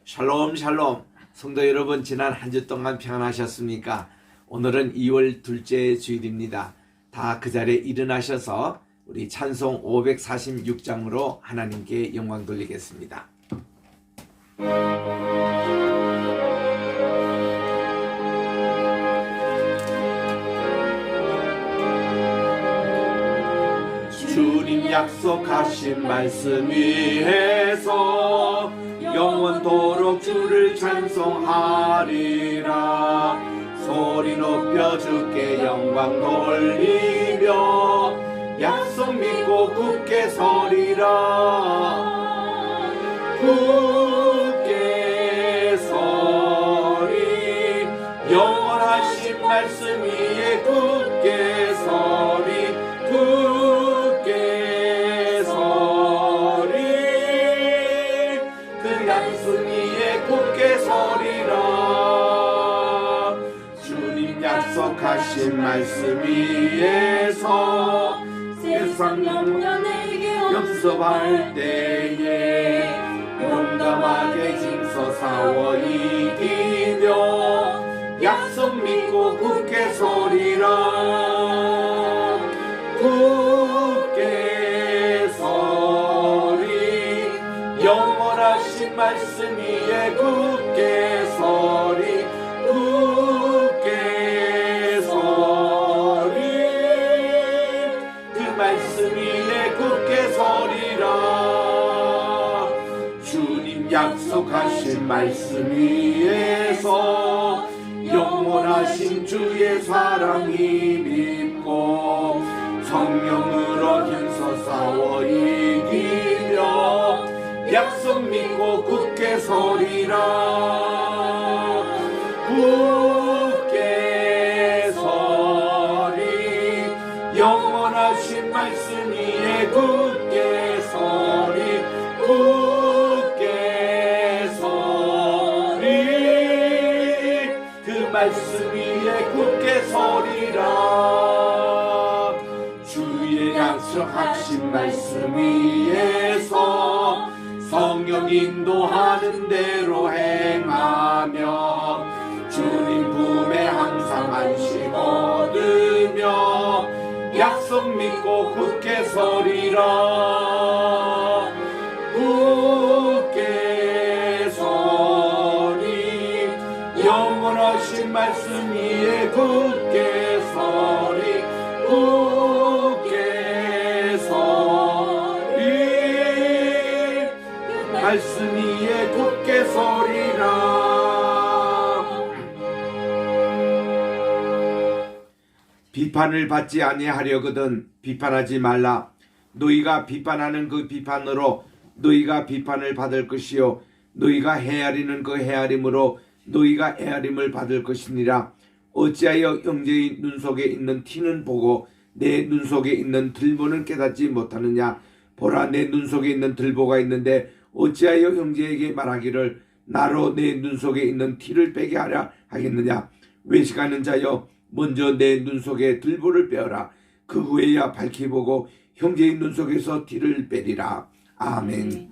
샬롬 샬롬. 성도 여러분, 지난 한 주 동안 평안하셨습니까? 오늘은 2월 둘째 주일입니다. 다 그 자리에 일어나셔서 우리 찬송 546장으로 하나님께 영광 돌리겠습니다. 주님 약속하신 말씀 위에서 영원토록 주를 찬송하리라. 소리 높여 주께 영광 돌리며 약속 믿고 굳게 서리라. 굳게 서리, 영원하신 말씀 위에 굳게 서리. 굳게 서리, 그 말씀 위에 굳게 서리라. 주님 약속하신 말씀 위에서 세상 영년에게 역습할 때에 용감하게 힘써 싸워 이기며 약속 믿고 굳게 서리라. 굳게 서리, 영원하신 말씀 위에 굳게 서리. 굳게 서리, 그 말씀 위에 굳게 서리라. 주님 약속하신 말씀 위에서 영원하신 주의 사랑 힘입고 성령으로 힘써 싸워 이기며 약속 믿고 굳게 서리라. 굳게 서리, 영원하신 말씀 위에 굳게 서리. 굳게 서리, 그 말씀 위에 굳게 서리라. 주의 약속하신 말씀 위에서 성령 인도하는 대로 행하며 주님 품에 항상 안식 얻으며 약속 믿고 굳게 서리라. 굳게 서리, 영원하신 말씀 위에 굳게 서리. 굳게 서리, 말씀 위에 굳게 서리라. 비판을 받지 아니하려거든 비판하지 말라. 너희가 비판하는 그 비판으로 너희가 비판을 받을 것이요 너희가 헤아리는 그 헤아림으로 너희가 헤아림을 받을 것이니라. 어찌하여 형제의 눈 속에 있는 티는 보고 내 눈 속에 있는 들보는 깨닫지 못하느냐. 보라, 내 눈 속에 있는 들보가 있는데 어찌하여 형제에게 말하기를 나로 내 눈 속에 있는 티를 빼게 하려 하겠느냐. 외식하는 자여, 먼저 내 눈 속에 들보를 빼어라. 그 후에야 밝히 보고 형제의 눈 속에서 티를 빼리라. 아멘.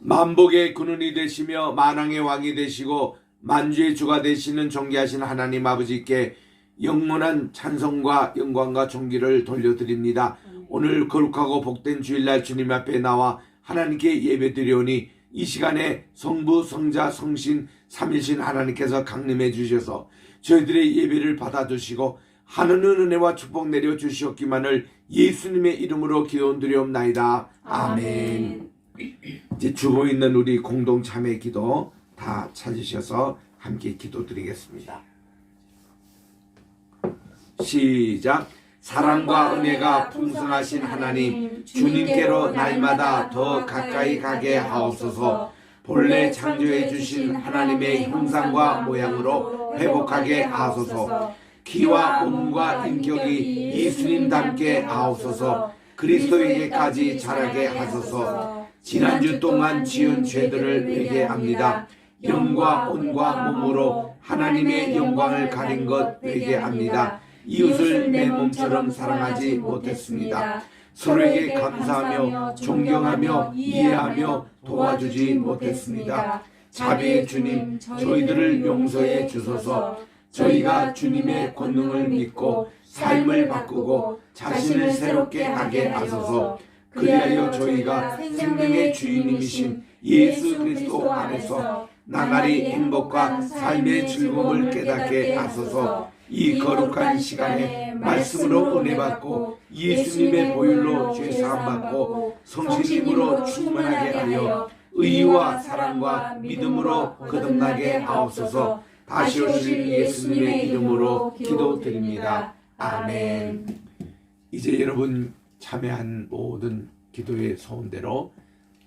만복의 근원이 되시며 만왕의 왕이 되시고 만주의 주가 되시는 존귀하신 하나님 아버지께 영원한 찬송과 영광과 존귀를 돌려드립니다. 오늘 거룩하고 복된 주일날 주님 앞에 나와 하나님께 예배드리오니 이 시간에 성부, 성자, 성신, 삼일신 하나님께서 강림해 주셔서 저희들의 예배를 받아주시고 하늘의 은혜와 축복 내려 주시옵기만을 예수님의 이름으로 기도드리옵나이다. 아멘. 이제 주고 있는 우리 공동 참회 기도 다 찾으셔서 함께 기도드리겠습니다. 시작. 사랑과 은혜가 풍성하신 하나님, 주님께로 날마다 더 가까이 가게 하옵소서. 본래 창조해 주신 하나님의 형상과 모양으로 회복하게 하소서. 기와 몸과 인격이 예수님답게 하옵소서. 그리스도에게까지 자라게 하소서. 지난주 동안 지은 죄들을 회개합니다. 영과 온과 몸으로 하나님의 영광을 가린 것 회개합니다. 이웃을 내 몸처럼 사랑하지 못했습니다. 서로에게 감사하며 존경하며 이해하며 도와주지 못했습니다. 자비의 주님, 저희들을 용서해 주소서. 저희가 주님의 권능을 믿고 삶을 바꾸고 자신을 새롭게 하게 하소서. 그리하여 저희가 생명의 주인님이신 예수 그리스도 안에서 나날이 행복과 삶의 즐거움을 깨닫게 하소서. 이 거룩한 시간에 말씀으로 은혜 받고 예수님의 보혈로 죄 사함 받고 성신님으로 충만하게 하여 의와 사랑과 믿음으로 거듭나게 하옵소서. 다시 오실 예수님의 이름으로 기도드립니다. 아멘. 이제 여러분 참여한 모든 기도의 소원대로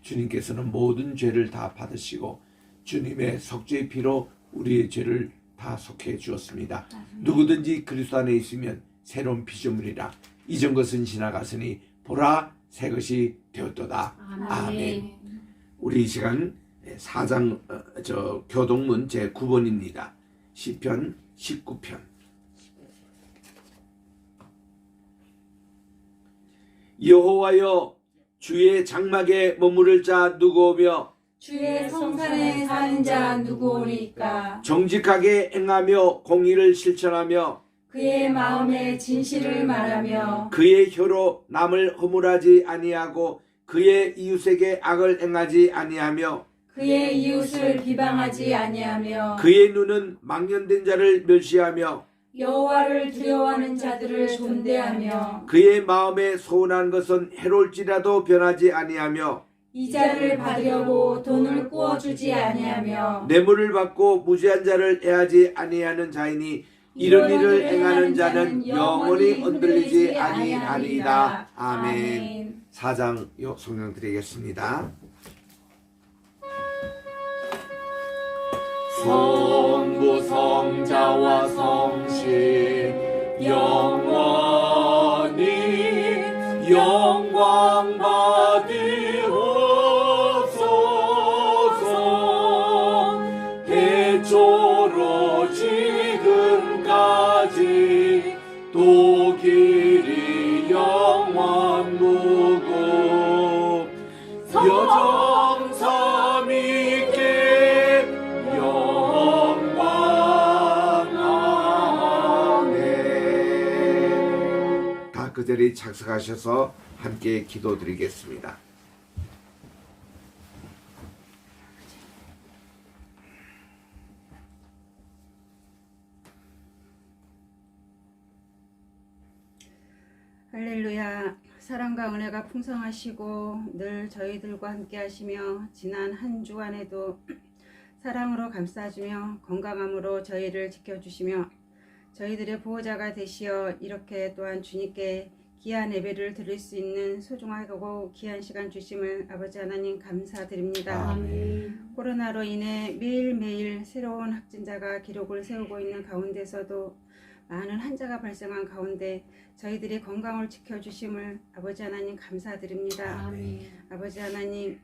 주님께서는 모든 죄를 다 받으시고 주님의 석죄의 피로 우리의 죄를 다 속해 주었습니다. 누구든지 그리스도 안에 있으면 새로운 피조물이라. 이전 것은 지나갔으니 보라 새 것이 되었도다. 아멘. 우리 이 시간 4장 교동문 제9번입니다. 시편 19편. 여호와여, 주의 장막에 머무를 자 누구오며 주의 성산에 사는 자 누구오리까? 정직하게 행하며 공의를 실천하며 그의 마음에 진실을 말하며 그의 혀로 남을 허물하지 아니하고 그의 이웃에게 악을 행하지 아니하며 그의 이웃을 비방하지 아니하며 그의 눈은 망령된 자를 멸시하며 여호와를 두려워하는 자들을 존대하며 그의 마음에 소원한 것은 해로울지라도 변하지 아니하며 이자를 받으려고 돈을 꾸어주지 아니하며 뇌물을 받고 무죄한 자를 해하지 아니하는 자이니 이런 일을 행하는 자는 영원히 흔들리지 아니하리이다. 아멘. 4장 성경 드리겠습니다. 성부 성자와 성신 영원히 영광 받으옵소서. 태초로 지금까지 또 길이 영원 무궁 여정 삼위께 영광. 아멘. 다 그 자리에 착석하셔서 함께 기도드리겠습니다. 할렐루야. 사랑과 은혜가 풍성하시고 늘 저희들과 함께 하시며 지난 한 주간에도 사랑으로 감싸주며 건강함으로 저희를 지켜주시며 저희들의 보호자가 되시어 이렇게 또한 주님께 귀한 예배를 드릴 수 있는 소중하고 귀한 시간 주심을 아버지 하나님 감사드립니다. 아멘. 코로나로 인해 매일매일 새로운 확진자가 기록을 세우고 있는 가운데서도 많은 환자가 발생한 가운데 저희들의 건강을 지켜주심을 아버지 하나님 감사드립니다. 아멘. 아버지 하나님,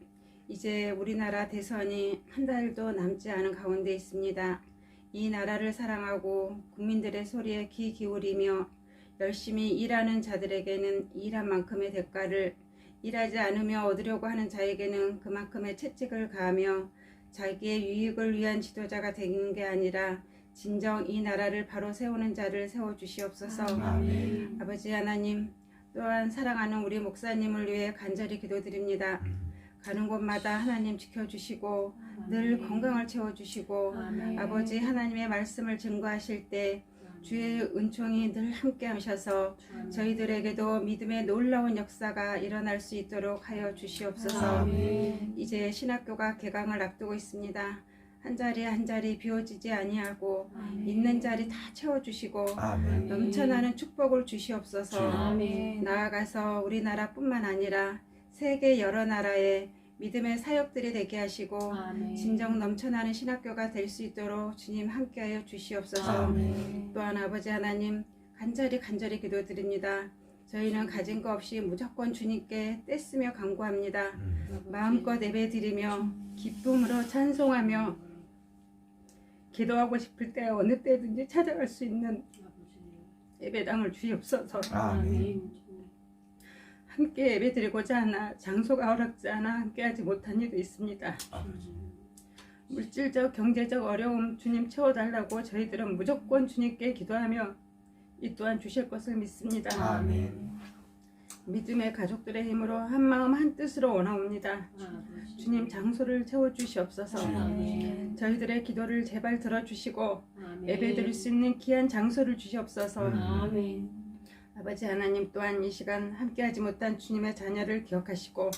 이제 우리나라 대선이 한 달도 남지 않은 가운데 있습니다. 이 나라를 사랑하고 국민들의 소리에 귀 기울이며 열심히 일하는 자들에게는 일한 만큼의 대가를, 일하지 않으며 얻으려고 하는 자에게는 그만큼의 채찍을 가하며 자기의 유익을 위한 지도자가 되는 게 아니라 진정 이 나라를 바로 세우는 자를 세워주시옵소서. 아멘. 아버지 하나님, 또한 사랑하는 우리 목사님을 위해 간절히 기도드립니다. 가는 곳마다 하나님 지켜주시고 늘 건강을 채워주시고 아멘. 아버지 하나님의 말씀을 증거하실 때 주의 은총이 늘 함께 하셔서 저희들에게도 믿음의 놀라운 역사가 일어날 수 있도록 하여 주시옵소서. 아멘. 이제 신학교가 개강을 앞두고 있습니다. 한 자리 한 자리 비워지지 아니하고 아멘. 있는 자리 다 채워주시고 아멘. 넘쳐나는 축복을 주시옵소서. 아멘. 나아가서 우리나라뿐만 아니라 세계 여러 나라에 믿음의 사역들이 되게 하시고 아멘. 진정 넘쳐나는 신학교가 될 수 있도록 주님 함께하여 주시옵소서. 아멘. 또한 아버지 하나님 간절히 기도드립니다. 저희는 가진 거 없이 무조건 주님께 떼쓰며 간구합니다. 마음껏 예배드리며 기쁨으로 찬송하며 기도하고 싶을 때 어느 때든지 찾아갈 수 있는 예배당을 주시옵소서. 아멘. 함께 예배드리고자 하나 장소가 허락지 않아 함께하지 못한 일도 있습니다. 물질적, 경제적 어려움 주님 채워달라고 저희들은 무조건 주님께 기도하며 이 또한 주실 것을 믿습니다. 아멘. 믿음의 가족들의 힘으로 한 마음 한 뜻으로 원하옵니다. 주님 장소를 채워주시옵소서. 아멘. 저희들의 기도를 제발 들어주시고 아멘. 예배드릴 수 있는 귀한 장소를 주시옵소서. 아멘. 아버지 하나님 또한 이 시간 함께하지 못한 주님의 자녀를 기억하시고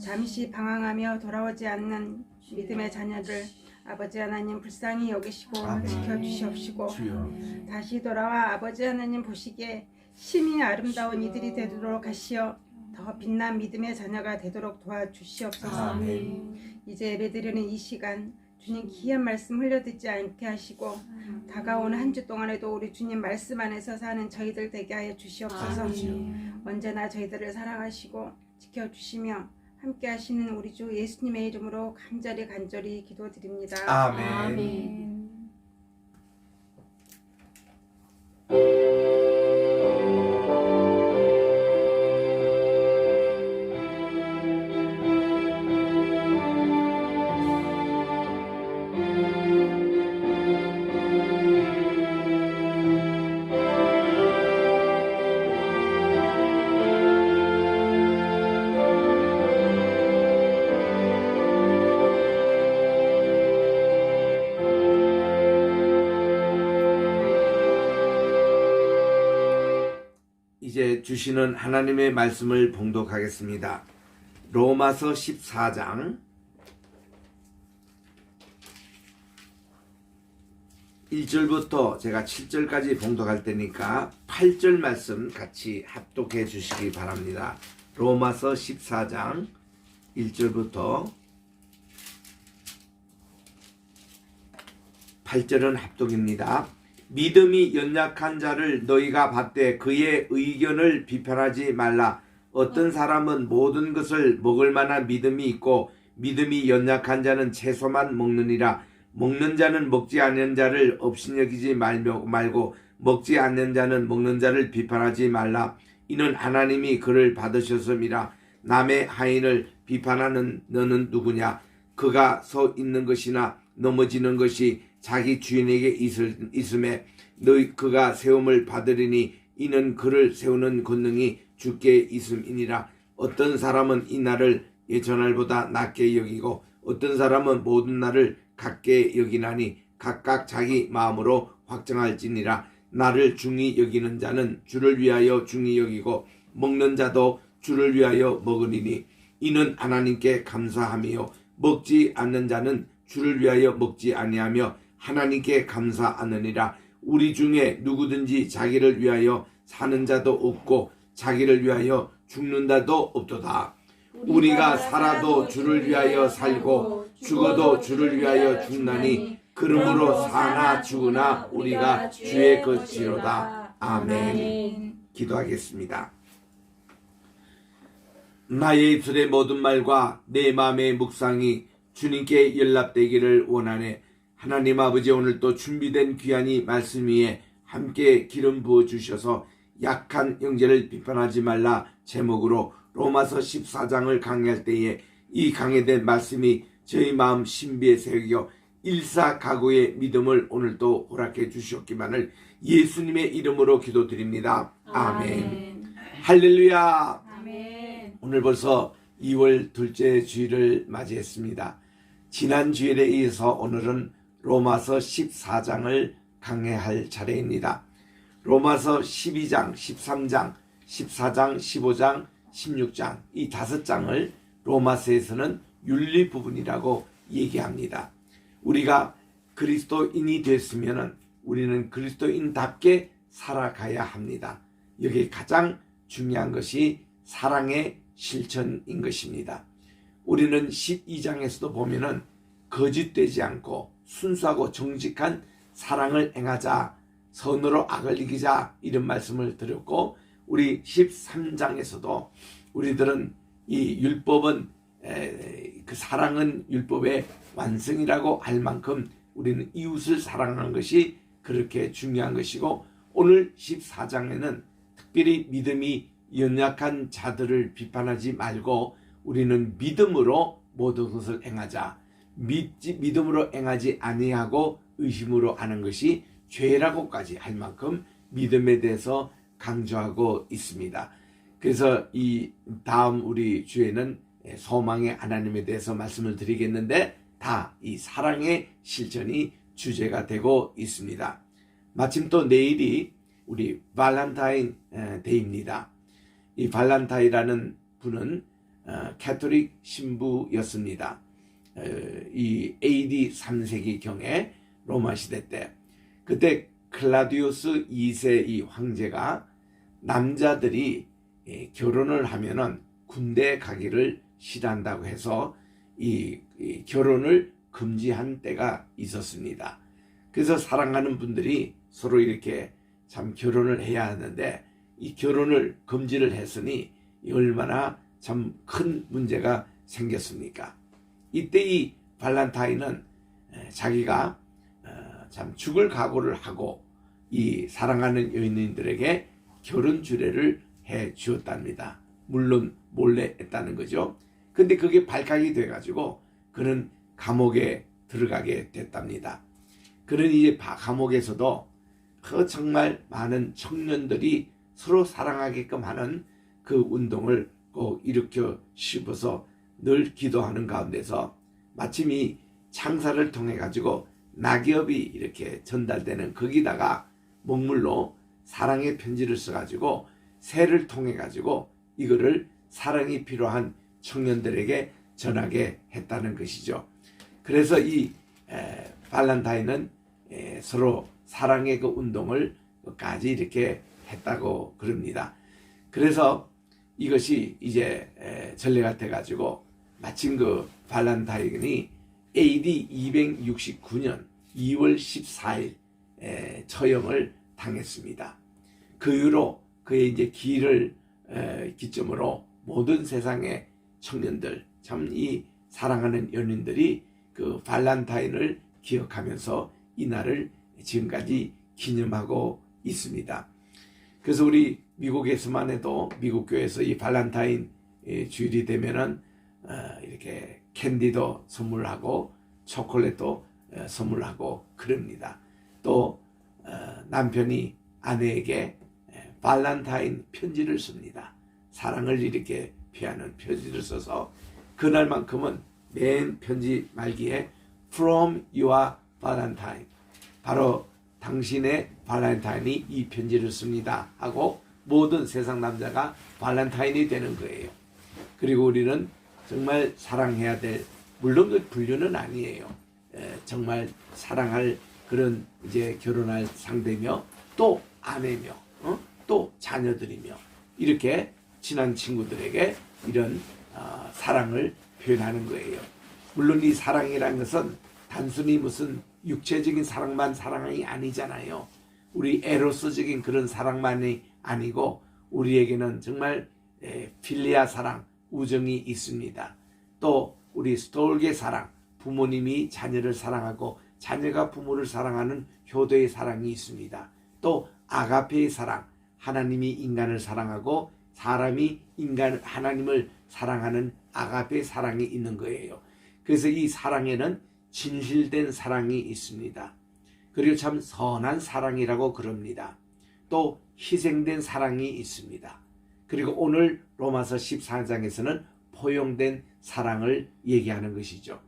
잠시 방황하며 돌아오지 않는 믿음의 자녀들 아버지 하나님 불쌍히 여기시고 아멘. 지켜주시옵시고 주여. 다시 돌아와 아버지 하나님 보시기에 심히 아름다운 이들이 되도록 하시어 더 빛난 믿음의 자녀가 되도록 도와주시옵소서. 아멘. 이제 예배드리는 이 시간 주님 귀한 말씀 흘려듣지 않게 하시고 다가오는 한 주 동안에도 우리 주님 말씀 안에서 사는 저희들 되게 하여 주시옵소서. 아멘. 언제나 저희들을 사랑하시고 지켜주시며 함께 하시는 우리 주 예수님의 이름으로 간절히 기도드립니다. 아멘. 아멘. 이제 주시는 하나님의 말씀을 봉독하겠습니다. 로마서 14장 1절부터 제가 7절까지 봉독할 테니까 8절 말씀 같이 합독해 주시기 바랍니다. 로마서 14장 1절부터 8절은 합독입니다. 믿음이 연약한 자를 너희가 받되 그의 의견을 비판하지 말라. 어떤 사람은 모든 것을 먹을 만한 믿음이 있고 믿음이 연약한 자는 채소만 먹느니라. 먹는 자는 먹지 않는 자를 업신여기지 말고 먹지 않는 자는 먹는 자를 비판하지 말라. 이는 하나님이 그를 받으셨음이라. 남의 하인을 비판하는 너는 누구냐? 그가 서 있는 것이나 넘어지는 것이 자기 주인에게 있음에 너희 그가 세움을 받으리니 이는 그를 세우는 권능이 주께 있음이니라. 어떤 사람은 이 날을 예전날보다 낮게 여기고 어떤 사람은 모든 날을 같게 여기나니 각각 자기 마음으로 확정할지니라. 나를 중히 여기는 자는 주를 위하여 중히 여기고 먹는 자도 주를 위하여 먹으리니 이는 하나님께 감사함이요 먹지 않는 자는 주를 위하여 먹지 아니하며 하나님께 감사하느니라. 우리 중에 누구든지 자기를 위하여 사는 자도 없고 자기를 위하여 죽는 자도 없도다. 우리가 살아도 주를 위하여 살고 죽어도 주를 위하여 죽나니 그러므로 사나 죽으나 우리가 주의 것이로다. 아멘. 기도하겠습니다. 나의 입술의 모든 말과 내 마음의 묵상이 주님께 연락되기를 원하네. 하나님 아버지, 오늘 또 준비된 귀한 말씀 위에 함께 기름 부어 주셔서 약한 형제를 비판하지 말라 제목으로 로마서 14장을 강의할 때에 이 강해된 말씀이 저희 마음 신비에 새겨 일사각오의 믿음을 오늘도 허락해 주셨기만을 예수님의 이름으로 기도드립니다. 아멘. 할렐루야. 아멘. 오늘 벌써 2월 둘째 주일을 맞이했습니다. 지난 주일에 이어서 오늘은 로마서 14장을 강해할 차례입니다. 로마서 12장, 13장, 14장, 15장, 16장 이 5장을 로마서에서는 윤리 부분이라고 얘기합니다. 우리가 그리스도인이 됐으면 우리는 그리스도인답게 살아가야 합니다. 여기 가장 중요한 것이 사랑의 실천인 것입니다. 우리는 12장에서도 보면은 거짓되지 않고 순수하고 정직한 사랑을 행하자, 선으로 악을 이기자 이런 말씀을 드렸고 우리 13장에서도 우리들은 이 율법은 그 사랑은 율법의 완성이라고 할 만큼 우리는 이웃을 사랑하는 것이 그렇게 중요한 것이고 오늘 14장에는 특별히 믿음이 연약한 자들을 비판하지 말고 우리는 믿음으로 모든 것을 행하자. 믿음으로 행하지 아니하고 의심으로 하는 것이 죄라고까지 할 만큼 믿음에 대해서 강조하고 있습니다. 그래서 이 다음 우리 주에는 소망의 하나님에 대해서 말씀을 드리겠는데 다 이 사랑의 실천이 주제가 되고 있습니다. 마침 또 내일이 우리 발렌타인 데이입니다. 이 발렌타인이라는 분은 캐톨릭 신부였습니다. 이 AD 3세기경에 로마 시대 때 그때 클라디우스 2세 이 황제가 남자들이 결혼을 하면은 군대에 가기를 싫어한다고 해서 이 결혼을 금지한 때가 있었습니다. 그래서 사랑하는 분들이 서로 이렇게 참 결혼을 해야 하는데 이 결혼을 금지를 했으니 얼마나 참 큰 문제가 생겼습니까? 이때 이 발렌타인은 자기가 참 죽을 각오를 하고 이 사랑하는 연인들에게 결혼 주례를 해 주었답니다. 물론 몰래 했다는 거죠. 근데 그게 발각이 돼가지고 그는 감옥에 들어가게 됐답니다. 그는 이제 감옥에서도 그 정말 많은 청년들이 서로 사랑하게끔 하는 그 운동을 꼭 일으켜 싶어서 늘 기도하는 가운데서 마침 이 창사를 통해 가지고 낙엽이 이렇게 전달되는 거기다가 먹물로 사랑의 편지를 써가지고 새를 통해 가지고 이거를 사랑이 필요한 청년들에게 전하게 했다는 것이죠. 그래서 이 발렌타인은 서로 사랑의 그 운동을 까지 이렇게 했다고 그럽니다. 그래서 이것이 이제 전례가 돼가지고 마침 그 발렌타인이 AD 269년 2월 14일 처형을 당했습니다. 그 이후로 그의 이제 기를 기점으로 모든 세상의 청년들, 참 이 사랑하는 연인들이 그 발렌타인을 기억하면서 이 날을 지금까지 기념하고 있습니다. 그래서 우리 미국에서만 해도 미국 교회에서 이 발렌타인 주일이 되면은 이렇게 캔디도 선물하고 초콜릿도 선물하고 그럽니다. 또 남편이 아내에게 발렌타인 편지를 씁니다. 사랑을 이렇게 표하는 편지를 써서 그날만큼은 맨 편지 말기에 From your Valentine, 바로 당신의 발렌타인이 이 편지를 씁니다 하고 모든 세상 남자가 발렌타인이 되는 거예요. 그리고 우리는 정말 사랑해야 될, 물론 그 분류는 아니에요. 정말 사랑할 그런 이제 결혼할 상대며 또 아내며 또 자녀들이며 이렇게 친한 친구들에게 이런 사랑을 표현하는 거예요. 물론 이 사랑이라는 것은 단순히 무슨 육체적인 사랑만 사랑이 아니잖아요. 우리 에로스적인 그런 사랑만이 아니고 우리에게는 정말 필리아 사랑, 우정이 있습니다. 또 우리 스톨게 사랑, 부모님이 자녀를 사랑하고 자녀가 부모를 사랑하는 효도의 사랑이 있습니다. 또 아가페의 사랑, 하나님이 인간을 사랑하고 사람이 하나님을 사랑하는 아가페의 사랑이 있는 거예요. 그래서 이 사랑에는 진실된 사랑이 있습니다. 그리고 참 선한 사랑이라고 그럽니다. 또 희생된 사랑이 있습니다. 그리고 오늘 로마서 14장에서는 포용된 사랑을 얘기하는 것이죠.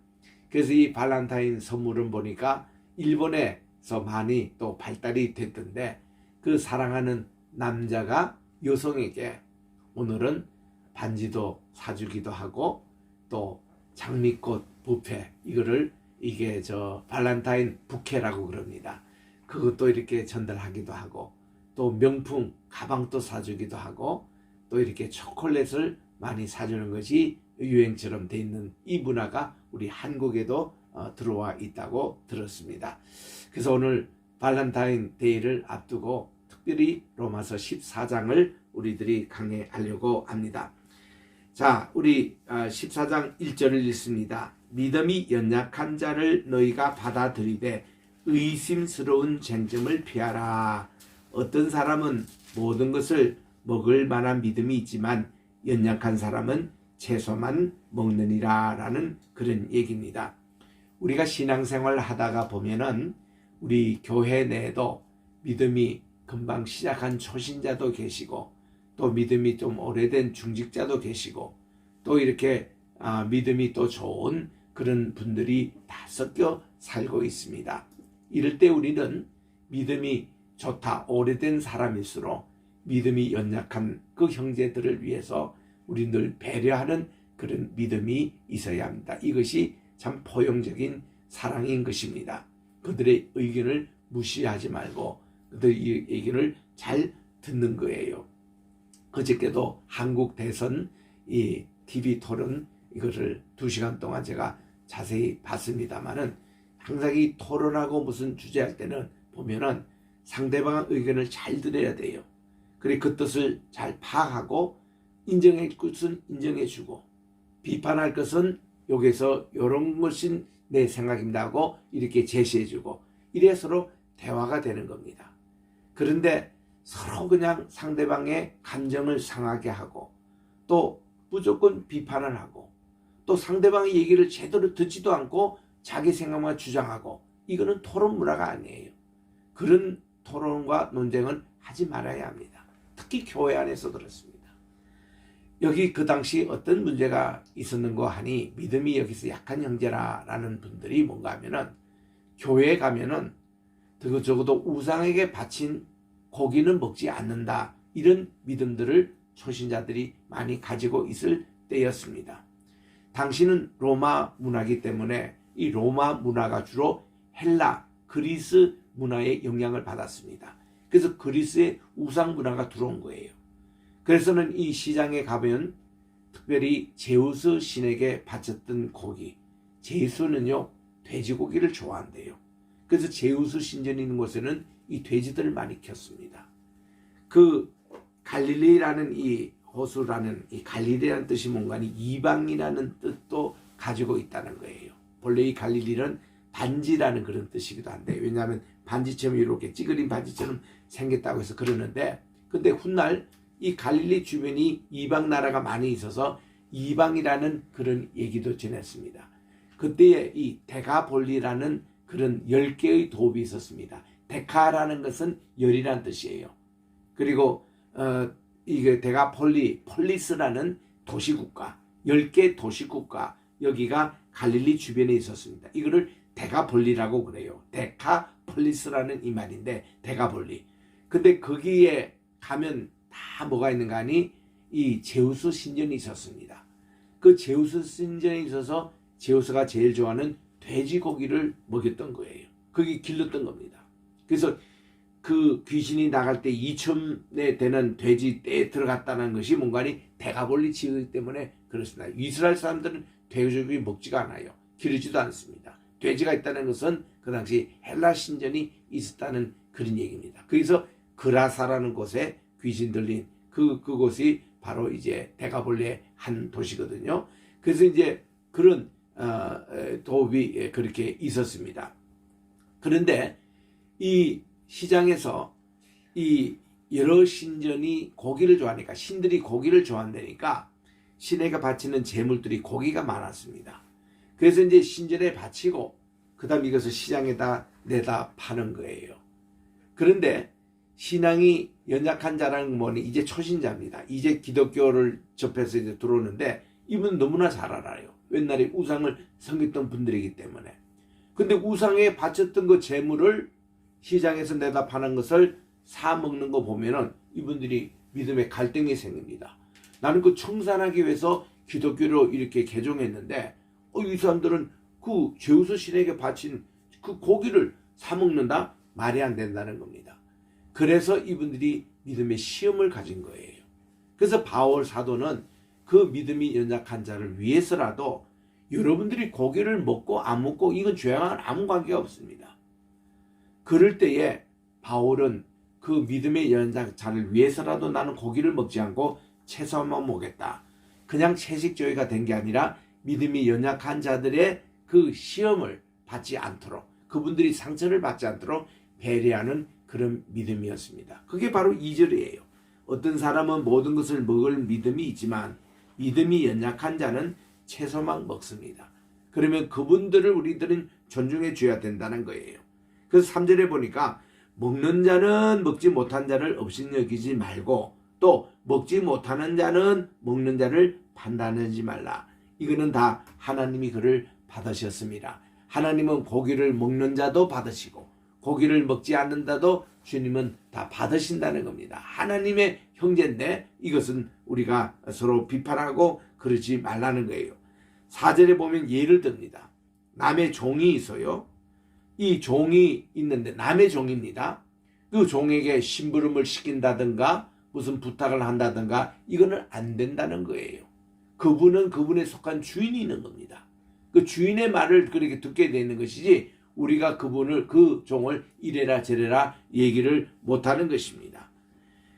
그래서 이 발렌타인 선물은 보니까 일본에서 많이 또 발달이 됐던데 그 사랑하는 남자가 여성에게 오늘은 반지도 사주기도 하고 또 장미꽃 뷔페 이게 발렌타인 부케라고 그럽니다. 그것도 이렇게 전달하기도 하고 또 명품 가방도 사주기도 하고 또 이렇게 초콜릿을 많이 사주는 것이 유행처럼 돼 있는 이 문화가 우리 한국에도 들어와 있다고 들었습니다. 그래서 오늘 발렌타인 데이를 앞두고 특별히 로마서 14장을 우리들이 강해하려고 합니다. 자, 우리 14장 1절을 읽습니다. 믿음이 연약한 자를 너희가 받아들이되 의심스러운 쟁점을 피하라. 어떤 사람은 모든 것을 먹을 만한 믿음이 있지만 연약한 사람은 채소만 먹느니라 라는 그런 얘기입니다. 우리가 신앙생활 하다가 보면은 우리 교회 내에도 믿음이 금방 시작한 초신자도 계시고 또 믿음이 좀 오래된 중직자도 계시고 또 이렇게 믿음이 또 좋은 그런 분들이 다 섞여 살고 있습니다. 이럴 때 우리는 믿음이 좋다, 오래된 사람일수록 믿음이 연약한 그 형제들을 위해서 우리 늘 배려하는 그런 믿음이 있어야 합니다. 이것이 참 포용적인 사랑인 것입니다. 그들의 의견을 무시하지 말고 그들의 의견을 잘 듣는 거예요. 그저께도 한국 대선 이 TV 토론 이것을 2시간 동안 제가 자세히 봤습니다만은 항상 이 토론하고 무슨 주제할 때는 보면은 상대방 의견을 잘 들어야 돼요. 그래 그 뜻을 잘 파악하고 인정할 것은 인정해주고 비판할 것은 여기서 이런 것이 내 생각입니다 하고 이렇게 제시해주고 이래 서로 대화가 되는 겁니다. 그런데 서로 그냥 상대방의 감정을 상하게 하고 또 무조건 비판을 하고 또 상대방의 얘기를 제대로 듣지도 않고 자기 생각만 주장하고 이거는 토론 문화가 아니에요. 그런 토론과 논쟁은 하지 말아야 합니다. 특히 교회 안에서 그렇습니다. 여기 그 당시 어떤 문제가 있었는가 하니 믿음이 여기서 약한 형제라는 분들이 뭔가 하면은 교회에 가면은 적어도 우상에게 바친 고기는 먹지 않는다 이런 믿음들을 초신자들이 많이 가지고 있을 때였습니다. 당시는 로마 문화이기 때문에 이 로마 문화가 주로 헬라, 그리스 문화의 영향을 받았습니다. 그래서 그리스의 우상 문화가 들어온 거예요. 그래서는 이 시장에 가면 특별히 제우스 신에게 바쳤던 고기, 제우스는요 돼지고기를 좋아한대요. 그래서 제우스 신전이 있는 곳에는 이 돼지들을 많이 켰습니다. 그 갈릴리라는 이 호수라는 이 갈릴리라는 뜻이 뭔가니 이방이라는 뜻도 가지고 있다는 거예요. 본래 이 갈릴리는 반지라는 그런 뜻이기도 한데 왜냐하면 반지처럼 이렇게 찌그린 반지처럼 생겼다고 해서 그러는데 근데 훗날 이 갈릴리 주변이 이방 나라가 많이 있어서 이방이라는 그런 얘기도 전했습니다. 그때에 이 데가볼리라는 그런 10개의 도읍이 있었습니다. 데카라는 것은 열이라는 뜻이에요. 그리고 이게 데가폴리, 폴리스라는 도시국가, 10개 도시국가 여기가 갈릴리 주변에 있었습니다. 이거를 데가폴리라고 그래요. 데카폴리스라는 이 말인데 데가폴리. 근데 거기에 가면 다 뭐가 있는가 하니 이 제우스 신전이 있었습니다. 그 제우스 신전에 있어서 제우스가 제일 좋아하는 돼지고기를 먹였던 거예요. 거기 길렀던 겁니다. 그래서 그 귀신이 나갈 때 2층에 되는 돼지 떼에 들어갔다는 것이 뭔가니 데가볼리 지으기 때문에 그렇습니다. 이스라엘 사람들은 돼지고기 먹지가 않아요. 기르지도 않습니다. 돼지가 있다는 것은 그 당시 헬라 신전이 있었다는 그런 얘기입니다. 그래서 그라사라는 곳에 귀신 들린 그곳이 바로 이제 데가볼리의 한 도시거든요. 그래서 이제 그런 도읍이 그렇게 있었습니다. 그런데 이 시장에서 이 여러 신전이 고기를 좋아하니까 신들이 고기를 좋아한다니까 신에게 바치는 제물들이 고기가 많았습니다. 그래서 이제 신전에 바치고 그 다음 이것을 시장에다 내다 파는 거예요. 그런데 신앙이 연약한 자라는 뭐니 이제 초신자입니다. 이제 기독교를 접해서 이제 들어오는데 이분은 너무나 잘 알아요. 옛날에 우상을 섬겼던 분들이기 때문에. 근데 우상에 바쳤던 그 재물을 시장에서 내다 파는 것을 사 먹는 거 보면은 이분들이 믿음의 갈등이 생깁니다. 나는 그 청산하기 위해서 기독교로 이렇게 개종했는데 이 사람들은 그 제우스 신에게 바친 그 고기를 사 먹는다? 말이 안 된다는 겁니다. 그래서 이분들이 믿음의 시험을 가진 거예요. 그래서 바울 사도는 그 믿음이 연약한 자를 위해서라도 여러분들이 고기를 먹고 안 먹고 이건 죄와는 아무 관계가 없습니다. 그럴 때에 바울은 그 믿음의 연약한 자를 위해서라도 나는 고기를 먹지 않고 채소만 먹겠다. 그냥 채식주의가 된 게 아니라 믿음이 연약한 자들의 그 시험을 받지 않도록 그분들이 상처를 받지 않도록 배려하는 그런 믿음이었습니다. 그게 바로 2절이에요. 어떤 사람은 모든 것을 먹을 믿음이 있지만 믿음이 연약한 자는 채소만 먹습니다. 그러면 그분들을 우리들은 존중해 줘야 된다는 거예요. 그래서 3절에 보니까 먹는 자는 먹지 못한 자를 업신여기지 말고 또 먹지 못하는 자는 먹는 자를 판단하지 말라. 이거는 다 하나님이 그를 받으셨습니다. 하나님은 고기를 먹는 자도 받으시고 고기를 먹지 않는 자도 주님은 다 받으신다는 겁니다. 하나님의 형제인데 이것은 우리가 서로 비판하고 그러지 말라는 거예요. 4절에 보면 예를 듭니다. 남의 종이 있어요. 이 종이 있는데 남의 종입니다. 그 종에게 심부름을 시킨다든가 무슨 부탁을 한다든가 이거는 안 된다는 거예요. 그분은 그분에 속한 주인이 있는 겁니다. 그 주인의 말을 그렇게 듣게 되는 것이지 우리가 그분을 그 종을 이래라 저래라 얘기를 못하는 것입니다.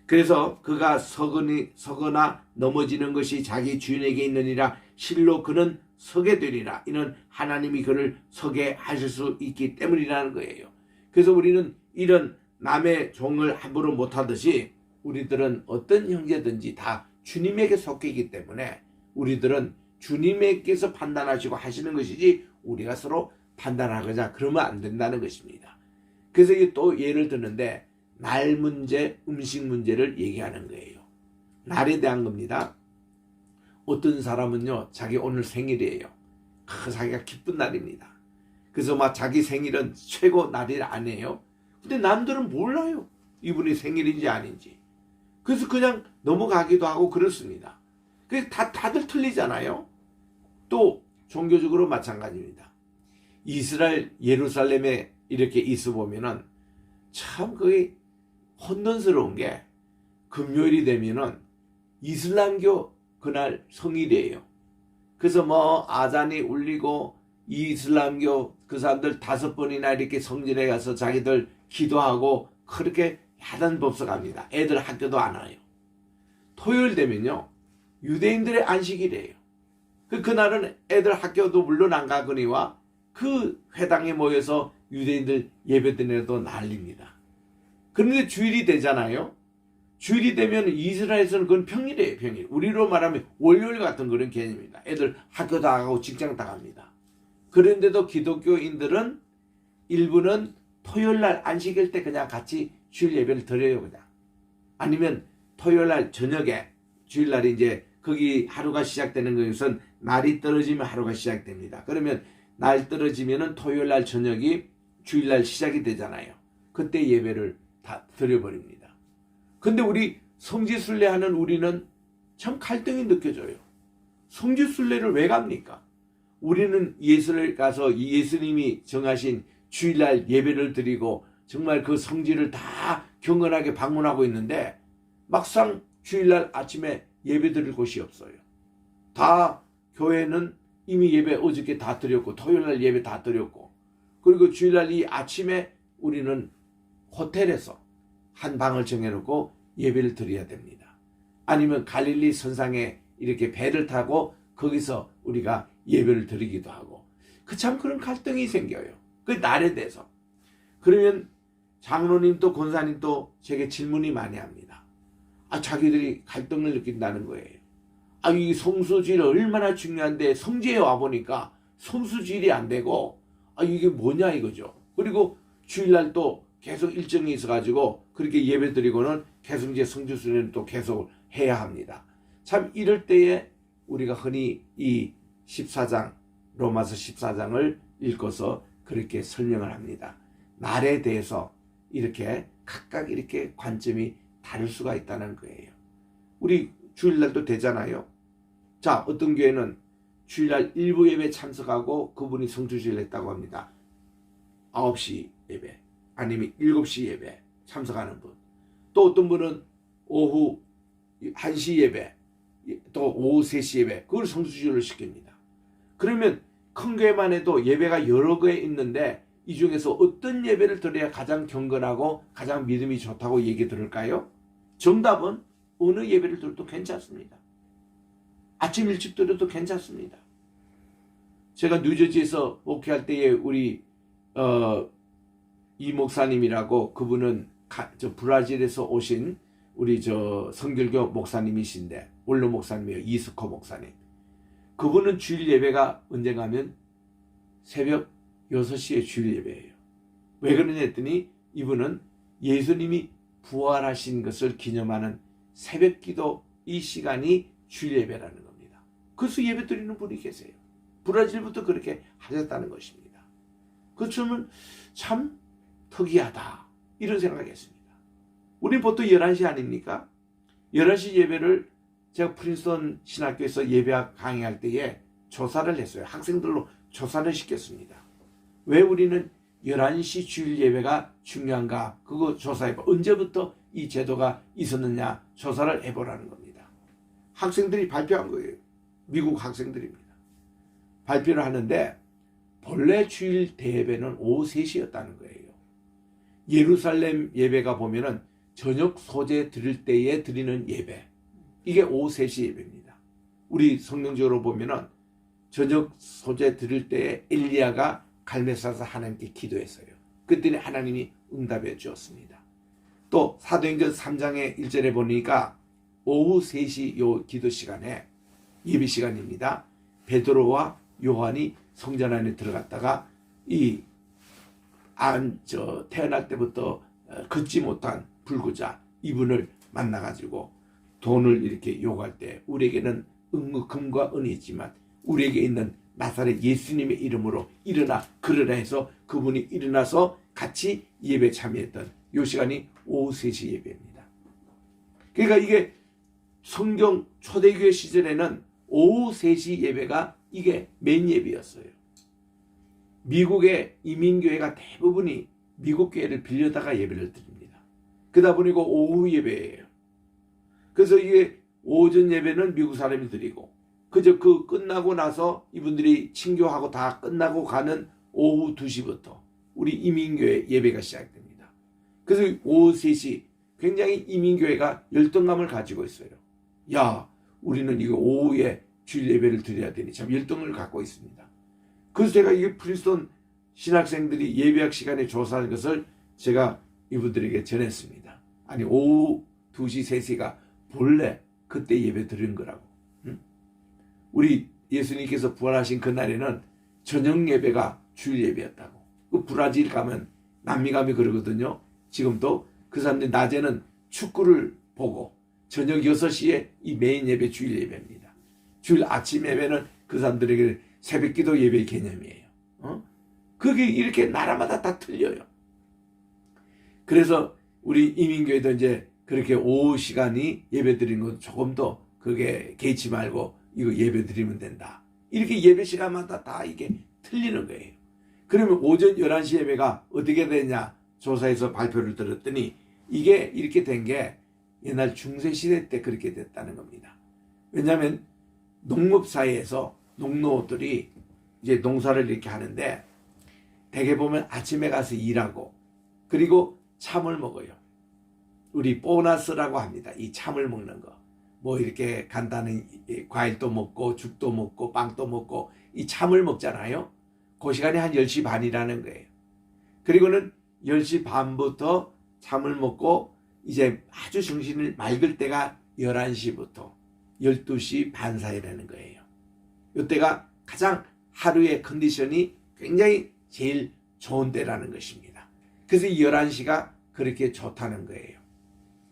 그래서 그가 서거나 넘어지는 것이 자기 주인에게 있느니라 실로 그는 서게 되리라. 이는 하나님이 그를 서게 하실 수 있기 때문이라는 거예요. 그래서 우리는 이런 남의 종을 함부로 못하듯이 우리들은 어떤 형제든지 다 주님에게 속해 있기 때문에 우리들은 주님께서 판단하시고 하시는 것이지 우리가 서로 판단하거나 그러면 안 된다는 것입니다. 그래서 이게 또 예를 드는데 날 문제, 음식 문제를 얘기하는 거예요. 날에 대한 겁니다. 어떤 사람은요, 자기 오늘 생일이에요. 자기가 기쁜 날입니다. 그래서 막 자기 생일은 최고 날이 아니에요. 근데 남들은 몰라요. 이분이 생일인지 아닌지. 그래서 그냥 넘어가기도 하고 그렇습니다. 그래서 다들 틀리잖아요. 또 종교적으로 마찬가지입니다. 이스라엘 예루살렘에 이렇게 있어 보면은 참 그게 혼돈스러운 게 금요일이 되면은 이슬람교 그날 성일이에요. 그래서 뭐 아잔이 울리고 이슬람교 그 사람들 5번이나 이렇게 성전에 가서 자기들 기도하고 그렇게 야단 법석합니다. 애들 학교도 안 와요. 토요일 되면요 유대인들의 안식일이에요. 그날은 애들 학교도 물론 안 가거니와 그 회당에 모여서 유대인들 예배 드리도 난립니다. 그런데 주일이 되잖아요. 주일이 되면 이스라엘에서는 그건 평일이에요. 평일. 우리로 말하면 월요일 같은 그런 개념입니다. 애들 학교 다 가고 직장 다 갑니다. 그런데도 기독교인들은 일부는 토요일날 안식일 때 그냥 같이 주일 예배를 드려요. 그냥. 아니면 토요일날 저녁에 주일날이 이제 거기 하루가 시작되는 것은 날이 떨어지면 하루가 시작됩니다. 그러면 날 떨어지면은 토요일날 저녁이 주일날 시작이 되잖아요. 그때 예배를 다 드려버립니다. 근데 우리 성지순례하는 우리는 참 갈등이 느껴져요. 성지순례를 왜 갑니까? 우리는 예수를 가서 예수님이 정하신 주일날 예배를 드리고 정말 그 성지를 다 경건하게 방문하고 있는데 막상 주일날 아침에 예배 드릴 곳이 없어요. 다 교회는 이미 예배 어저께 다 드렸고 토요일날 예배 다 드렸고 그리고 주일날 이 아침에 우리는 호텔에서 한 방을 정해놓고 예배를 드려야 됩니다. 아니면 갈릴리 선상에 이렇게 배를 타고 거기서 우리가 예배를 드리기도 하고 참 그런 갈등이 생겨요. 그 날에 대해서. 그러면 장로님도 권사님도 제게 질문이 많이 합니다. 자기들이 갈등을 느낀다는 거예요. 이 성수주일 얼마나 중요한데 성지에 와보니까 성수주일이 안 되고 이게 뭐냐 이거죠. 그리고 주일날 또 계속 일정이 있어가지고 그렇게 예배 드리고는 계속 이제 성지순례는 또 계속 해야 합니다. 참 이럴 때에 우리가 흔히 이 14장 로마서 14장을 읽어서 그렇게 설명을 합니다. 날에 대해서 이렇게 각각 이렇게 관점이 다를 수가 있다는 거예요. 우리 주일날도 되잖아요. 자, 어떤 교회는 주일날 일부 예배 참석하고 그분이 성주주일 했다고 합니다. 9시 예배 아니면 7시 예배 참석하는 분. 또 어떤 분은 오후 1시 예배 또 오후 3시 예배 그걸 성주주일로 시킵니다. 그러면 큰 교회만 해도 예배가 여러 교회 있는데 이 중에서 어떤 예배를 드려야 가장 경건하고 가장 믿음이 좋다고 얘기 들을까요? 정답은 어느 예배를 들어도 괜찮습니다. 아침 일찍 들어도 괜찮습니다. 제가 뉴저지에서 목회할 때에 우리 이 목사님이라고 그분은 브라질에서 오신 우리 저 성결교 목사님이신데 원로 목사님이에요. 이스커 목사님. 그분은 주일 예배가 언젠가 하면 새벽 6시에 주일 예배예요. 왜 그러냐 했더니 이분은 예수님이 부활하신 것을 기념하는 새벽 기도 이 시간이 주일 예배라는 겁니다. 그래서 예배 드리는 분이 계세요. 브라질부터 그렇게 하셨다는 것입니다. 그렇다면 참 특이하다 이런 생각이 했습니다. 우린 보통 11시 아닙니까? 11시 예배를 제가 프린스턴 신학교에서 예배학 강의할 때에 조사를 했어요. 학생들로 조사를 시켰습니다. 왜 우리는 11시 주일 예배가 중요한가? 그거 조사해봐. 언제부터 이 제도가 있었느냐? 조사를 해보라는 겁니다. 학생들이 발표한 거예요. 미국 학생들입니다. 발표를 하는데 본래 주일 대예배는 오후 3시였다는 거예요. 예루살렘 예배가 보면은 저녁 소재 드릴 때에 드리는 예배. 이게 오후 3시 예배입니다. 우리 성경적으로 보면은 저녁 소재 드릴 때에 엘리야가 갈멜사서 하나님께 기도했어요. 그때는 하나님이 응답해 주었습니다. 또 사도행전 3장의 1절에 보니까 오후 3시 요 기도 시간에 예배 시간입니다. 베드로와 요한이 성전 안에 들어갔다가 태어날 때부터 걷지 못한 불구자 이분을 만나가지고 돈을 이렇게 요구할 때 우리에게는 금과 은이 있지만 우리에게 있는 나사렛 예수님의 이름으로 일어나 그러라 해서 그분이 일어나서 같이 예배 참여했던 요 시간이 오후 3시 예배입니다. 그러니까 이게 성경 초대교회 시절에는 오후 3시 예배가 이게 메인 예배였어요. 미국의 이민교회가 대부분이 미국 교회를 빌려다가 예배를 드립니다. 그러다 보니까 오후 예배예요. 그래서 이게 오전 예배는 미국 사람이 드리고 그저 그 끝나고 나서 이분들이 친교하고 다 끝나고 가는 오후 2시부터 우리 이민교회 예배가 시작됩니다. 그래서 오후 3시 굉장히 이민교회가 열등감을 가지고 있어요. 야, 우리는 이거 오후에 주일 예배를 드려야 되니 참 열등을 갖고 있습니다. 그래서 제가 이게 프린스턴 신학생들이 예배학 시간에 조사한 것을 제가 이분들에게 전했습니다. 아니 오후 2시, 3시가 본래 그때 예배 드리는 거라고. 우리 예수님께서 부활하신 그날에는 저녁 예배가 주일 예배였다고. 그 브라질 가면 남미 가면 그러거든요. 지금도 그 사람들이 낮에는 축구를 보고 저녁 6시에 이 메인 예배 주일 예배입니다. 주일 아침 예배는 그 사람들에게 새벽기도 예배 개념이에요. 그게 이렇게 나라마다 다 틀려요. 그래서 우리 이민교회도 이제 그렇게 오후 시간이 예배 드리는 건 조금 더 그게 개의치 말고 이거 예배 드리면 된다. 이렇게 예배 시간마다 다 이게 틀리는 거예요. 그러면 오전 11시 예배가 어떻게 되냐 조사해서 발표를 들었더니 이게 이렇게 된 게 옛날 중세시대 때 그렇게 됐다는 겁니다. 왜냐하면 농업사회에서 농노들이 이제 농사를 이렇게 하는데 대개 보면 아침에 가서 일하고 그리고 참을 먹어요. 우리 보너스라고 합니다. 이 참을 먹는 거. 뭐 이렇게 간단한 과일도 먹고 죽도 먹고 빵도 먹고 이 참을 먹잖아요. 그 시간이 한 10시 반이라는 거예요. 그리고는 10시 반부터 참을 먹고 이제 아주 정신을 맑을 때가 11시부터 12시 반 사이라는 거예요. 이때가 가장 하루의 컨디션이 굉장히 제일 좋은 때라는 것입니다. 그래서 11시가 그렇게 좋다는 거예요.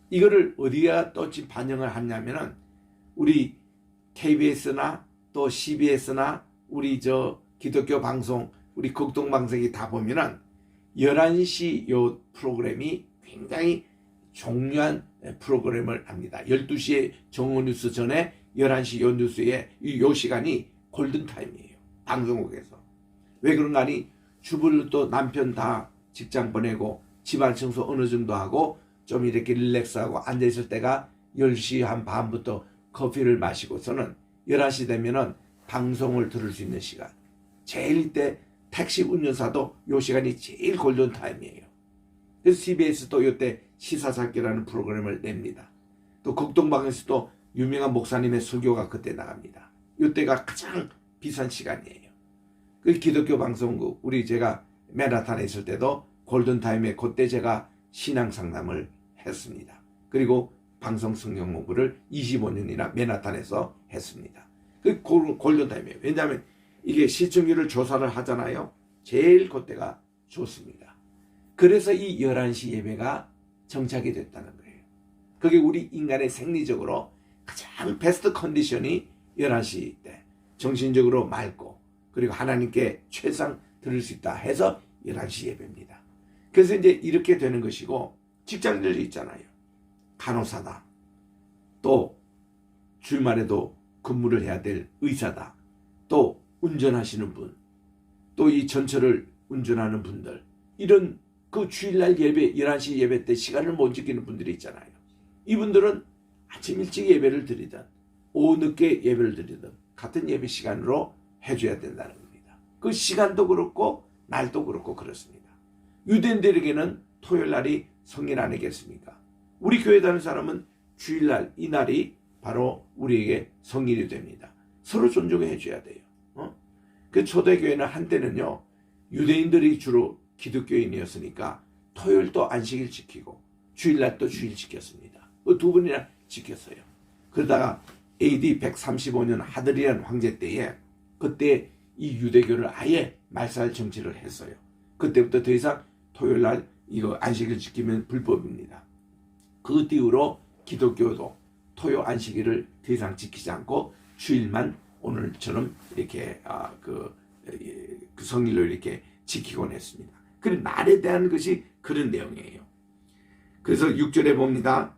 이거를 어디가 또 지금 반영을 하냐면은 우리 KBS나 또 CBS나 우리 저 기독교 방송 우리 극동 방송이 다 보면은 11시 요 프로그램이 굉장히 중요한 프로그램을 합니다. 12시에 정오뉴스 전에 11시 요 뉴스에 요 시간이 골든타임이에요. 방송국에서. 왜 그런가 하니 주부를 또 남편 다 직장 보내고 집안 청소 어느 정도 하고 좀 이렇게 릴렉스하고 앉아있을 때가 10시 한 반부터 커피를 마시고서는 11시 되면은 방송을 들을 수 있는 시간. 제일 이때 택시 운전사도 요 시간이 제일 골든타임이에요. 그래서 CBS도 이때 시사잡기라는 프로그램을 냅니다. 또 극동방에서도 유명한 목사님의 설교가 그때 나갑니다. 이때가 가장 비싼 시간이에요. 그 기독교 방송국 우리 제가 맨하탄에 있을 때도 골든타임에 그때 제가 신앙 상담을 했습니다. 그리고 방송 성경 공부를 25년이나 맨하탄에서 했습니다. 그 골든타임이에요. 왜냐하면 이게 시청률을 조사를 하잖아요. 제일 그때가 좋습니다. 그래서 이 11시 예배가 정착이 됐다는 거예요. 그게 우리 인간의 생리적으로 가장 베스트 컨디션이 11시 때 정신적으로 맑고 그리고 하나님께 최상 들을 수 있다 해서 11시 예배입니다. 그래서 이제 이렇게 되는 것이고 직장인들 있잖아요. 간호사다. 또 주말에도 근무를 해야 될 의사다. 또 운전하시는 분. 또 이 전철을 운전하는 분들. 이런 그 주일날 예배 11시 예배 때 시간을 못 지키는 분들이 있잖아요. 이분들은 아침 일찍 예배를 드리든 오후 늦게 예배를 드리든 같은 예배 시간으로 해줘야 된다는 겁니다. 그 시간도 그렇고 날도 그렇고 그렇습니다. 유대인들에게는 토요일 날이 성일 아니겠습니까? 우리 교회 다니는 사람은 주일날 이 날이 바로 우리에게 성일이 됩니다. 서로 존중해 줘야 돼요. 그 초대교회는 한때는요 유대인들이 주로 기독교인이었으니까 토요일도 안식일 지키고 주일날도 주일 지켰습니다. 그 두 번이나 지켰어요. 그러다가 AD 135년 하드리안 황제 때에 그때 이 유대교를 아예 말살 정치를 했어요. 그때부터 더 이상 토요일날 이거 안식일 지키면 불법입니다. 그 뒤로 기독교도 토요 안식일을 더 이상 지키지 않고 주일만 오늘처럼 이렇게 그 성일로 이렇게 지키곤 했습니다. 그 날에 대한 것이 그런 내용이에요. 그래서 6절에 봅니다.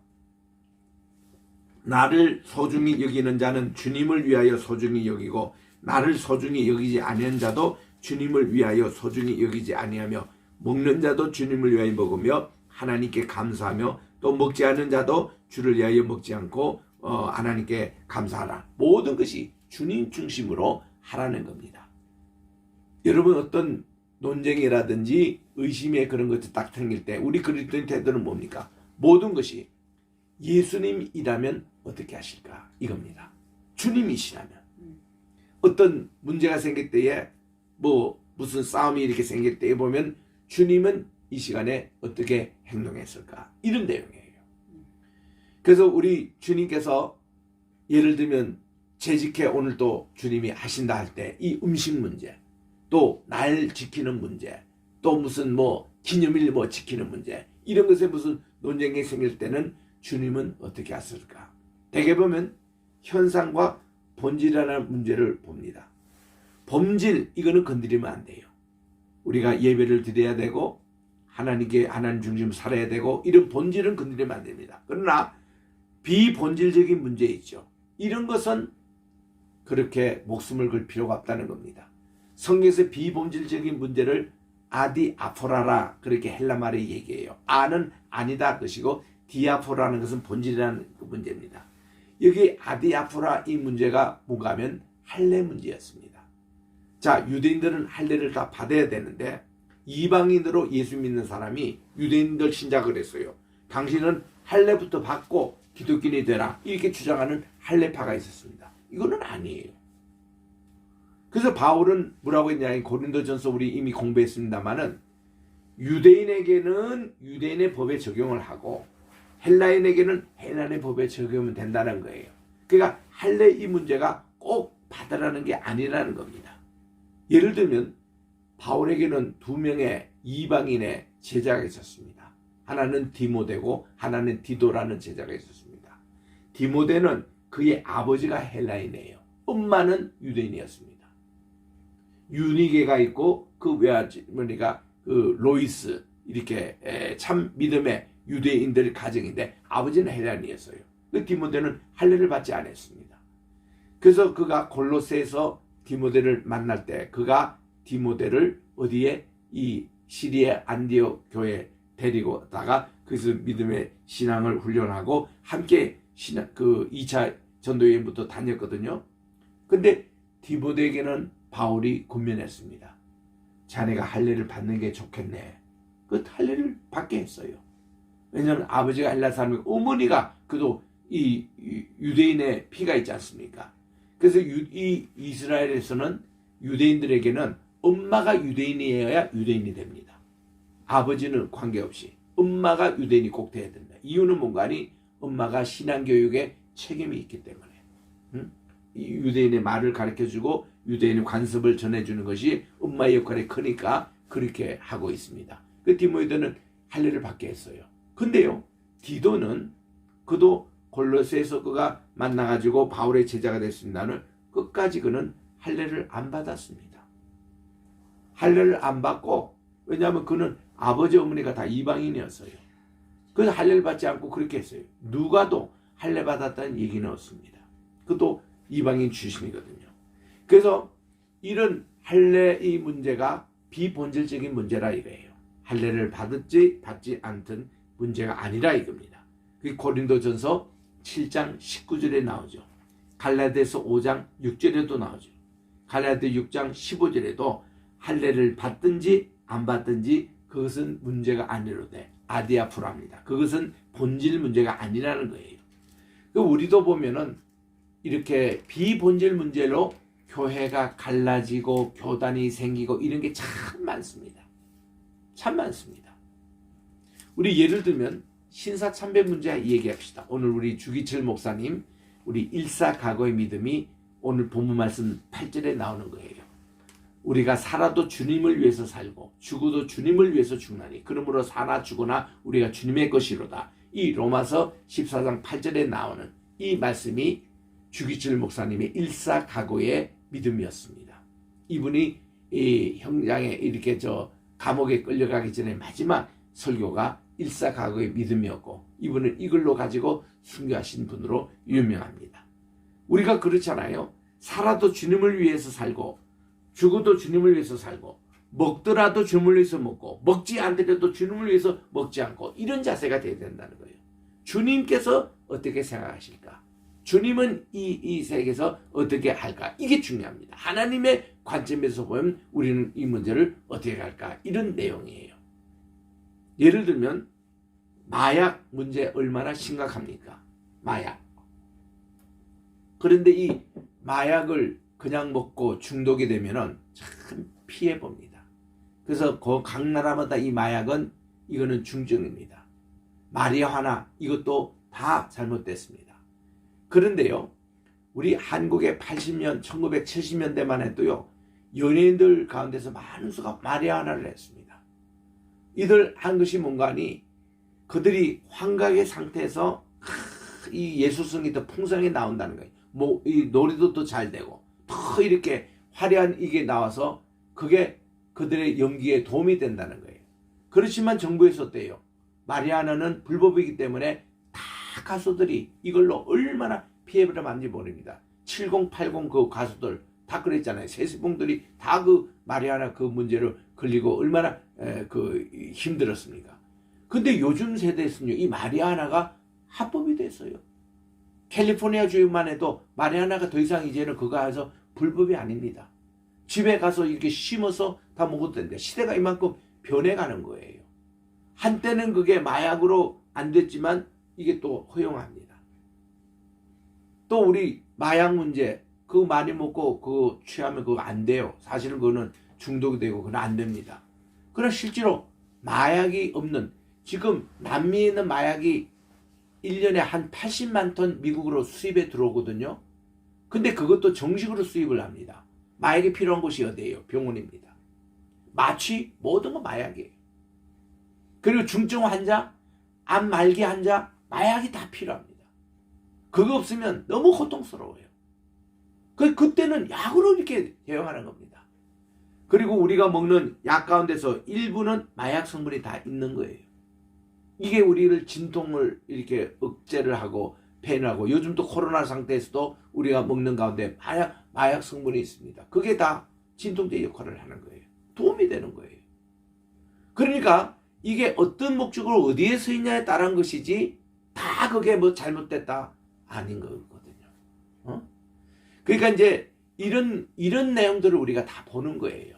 나를 소중히 여기는 자는 주님을 위하여 소중히 여기고 나를 소중히 여기지 아니한 자도 주님을 위하여 소중히 여기지 아니하며 먹는 자도 주님을 위하여 먹으며 하나님께 감사하며 또 먹지 않는 자도 주를 위하여 먹지 않고 하나님께 감사하라. 모든 것이 주님 중심으로 하라는 겁니다. 여러분 어떤 논쟁이라든지 의심의 그런 것이 딱 생길 때 우리 그리스도인 태도는 뭡니까? 모든 것이 예수님이라면 어떻게 하실까? 이겁니다. 주님이시라면 어떤 문제가 생길 때에 무슨 싸움이 이렇게 생길 때에 보면 주님은 이 시간에 어떻게 행동했을까? 이런 내용이에요. 그래서 우리 주님께서 예를 들면 재직해 오늘 또 주님이 하신다 할 때 이 음식 문제 또 날 지키는 문제 또 무슨 기념일 지키는 문제 이런 것에 무슨 논쟁이 생길 때는 주님은 어떻게 하실까? 대개 보면 현상과 본질이라는 문제를 봅니다. 본질 이거는 건드리면 안 돼요. 우리가 예배를 드려야 되고 하나님께 하나님 중심 살아야 되고 이런 본질은 건드리면 안 됩니다. 그러나 비본질적인 문제 있죠. 이런 것은 그렇게 목숨을 걸 필요가 없다는 겁니다. 성경에서 비본질적인 문제를 아디아포라라 그렇게 헬라 말에 얘기해요. 아는 아니다 것이고 디아포라는 것은 본질이라는 그 문제입니다. 여기 아디아포라 이 문제가 뭔가 하면 할례 문제였습니다. 자, 유대인들은 할례를 다 받아야 되는데 이방인으로 예수 믿는 사람이 유대인들 신작을 했어요. 당신은 할례부터 받고 기독교인이 되라 이렇게 주장하는 할례파가 있었습니다. 이거는 아니에요. 그래서 바울은 뭐라고 했냐, 고린도전서 우리 이미 공부했습니다만은 유대인에게는 유대인의 법에 적용을 하고 헬라인에게는 헬라인의 법에 적용하면 된다는 거예요. 그러니까 할례 이 문제가 꼭 받으라는 게 아니라는 겁니다. 예를 들면 바울에게는 두 명의 이방인의 제자가 있었습니다. 하나는 디모데고 하나는 디도라는 제자가 있었습니다. 디모데는 그의 아버지가 헬라인이에요. 엄마는 유대인이었습니다. 유니게가 있고 그 외할머니가 그 로이스 이렇게 참 믿음의 유대인들 가정인데 아버지는 헬라인이었어요. 그 디모데는 할례를 받지 않았습니다. 그래서 그가 골로새에서 디모데를 만날 때 그가 디모데를 어디에 이 시리아 안디옥 교회에 데리고 다가 그래서 믿음의 신앙을 훈련하고 함께 그 2차 전도여행부터 다녔거든요. 근데 디모데에게는 바울이 권면했습니다. 자네가 할례를 받는 게 좋겠네. 그 할례를 받게 했어요. 왜냐하면 아버지가 헬라 사람이고 어머니가 그도 이 유대인의 피가 있지 않습니까? 그래서 이 이스라엘에서는 유대인들에게는 엄마가 유대인이어야 유대인이 됩니다. 아버지는 관계없이 엄마가 유대인이 꼭 돼야 된다. 이유는 뭔가 하니 엄마가 신앙교육에 책임이 있기 때문에 이 유대인의 말을 가르쳐주고 유대인의 관습을 전해주는 것이 엄마의 역할이 크니까 그렇게 하고 있습니다. 그 디모데는 할례를 받게 했어요. 근데요, 디도는 그도 골로새에서 그가 만나가지고 바울의 제자가 됐습니다는 끝까지 그는 할례를 안 받았습니다. 할례를 안 받고, 왜냐하면 그는 아버지 어머니가 다 이방인이었어요. 그래서 할례를 받지 않고 그렇게 했어요. 누가도 할례 받았다는 얘기는 없습니다. 그도 이방인 출신이거든요. 그래서 이런 할례의 문제가 비본질적인 문제라 이거예요. 할례를 받지 않든 문제가 아니라 이겁니다. 그 고린도전서 7장 19절에 나오죠. 갈라디아서 5장 6절에도 나오죠. 갈라디아 6장 15절에도 할례를 받든지 안 받든지 그것은 문제가 아니로되 아디아프라입니다. 그것은 본질 문제가 아니라는 거예요. 우리도 보면은 이렇게 비본질 문제로 교회가 갈라지고 교단이 생기고 이런 게 참 많습니다. 참 많습니다. 우리 예를 들면 신사참배 문제 얘기합시다. 오늘 우리 주기철 목사님 우리 일사각오의 믿음이 오늘 본문 말씀 8절에 나오는 거예요. 우리가 살아도 주님을 위해서 살고 죽어도 주님을 위해서 죽나니 그러므로 사나 죽으나 우리가 주님의 것이로다. 이 로마서 14장 8절에 나오는 이 말씀이 주기철 목사님의 일사각오의 믿음이었습니다. 이분이 이 형장에 이렇게 감옥에 끌려가기 전에 마지막 설교가 일사각오의 믿음이었고 이분은 이걸로 가지고 순교하신 분으로 유명합니다. 우리가 그렇잖아요. 살아도 주님을 위해서 살고 죽어도 주님을 위해서 살고 먹더라도 주님을 위해서 먹고 먹지 않더라도 주님을 위해서 먹지 않고 이런 자세가 돼야 된다는 거예요. 주님께서 어떻게 생각하실까? 주님은 이 세계에서 어떻게 할까? 이게 중요합니다. 하나님의 관점에서 보면 우리는 이 문제를 어떻게 할까? 이런 내용이에요. 예를 들면 마약 문제 얼마나 심각합니까? 마약. 그런데 이 마약을 그냥 먹고 중독이 되면은 참 피해 봅니다. 그래서 각 나라마다 이 마약은 이거는 중증입니다. 마리화나 이것도 다 잘못됐습니다. 그런데요, 우리 한국의 80년, 1970년대만 해도요, 연예인들 가운데서 많은 수가 마리화나를 했습니다. 이들 한 것이 뭔가 하니 그들이 환각의 상태에서 이 예수성이 더 풍성하게 나온다는 거예요. 이 노래도 더 잘 되고 더 이렇게 화려한 이게 나와서 그게 그들의 연기에 도움이 된다는 거예요. 그렇지만 정부에서 어때요? 마리아나는 불법이기 때문에 다 가수들이 이걸로 얼마나 피해를 많이 모릅니다. 7080 그 가수들 다 그랬잖아요. 세스봉들이 다 그 마리아나 그 문제로 걸리고 얼마나 힘들었습니까? 근데 요즘 세대에서는요, 이 마리아나가 합법이 됐어요. 캘리포니아 주만 해도 마리아나가 더 이상 이제는 그거 해서 불법이 아닙니다. 집에 가서 이렇게 심어서 다 먹어도 됩니다. 시대가 이만큼 변해가는 거예요. 한때는 그게 마약으로 안 됐지만 이게 또 허용합니다. 또 우리 마약 문제 그거 많이 먹고 그거 취하면 그거 안 돼요. 사실은 그거는 중독이 되고 그건 안 됩니다. 그러나 실제로 마약이 없는 지금 남미에 있는 마약이 1년에 한 80만 톤 미국으로 수입에 들어오거든요. 근데 그것도 정식으로 수입을 합니다. 마약이 필요한 곳이 어디예요? 병원입니다. 마취 모든 건 마약이에요. 그리고 중증 환자, 암 말기 환자 마약이 다 필요합니다. 그거 없으면 너무 고통스러워요. 그때는 약으로 이렇게 대응하는 겁니다. 그리고 우리가 먹는 약 가운데서 일부는 마약 성분이 다 있는 거예요. 이게 우리를 진통을 이렇게 억제를 하고 폐인하고 요즘 또 코로나 상태에서도 우리가 먹는 가운데 마약 성분이 있습니다. 그게 다 진통제 역할을 하는 거예요. 도움이 되는 거예요. 그러니까 이게 어떤 목적으로 어디에 서 있냐에 따른 것이지 다 그게 뭐 잘못됐다 아닌 거거든요. 그러니까 이제 이런 내용들을 우리가 다 보는 거예요.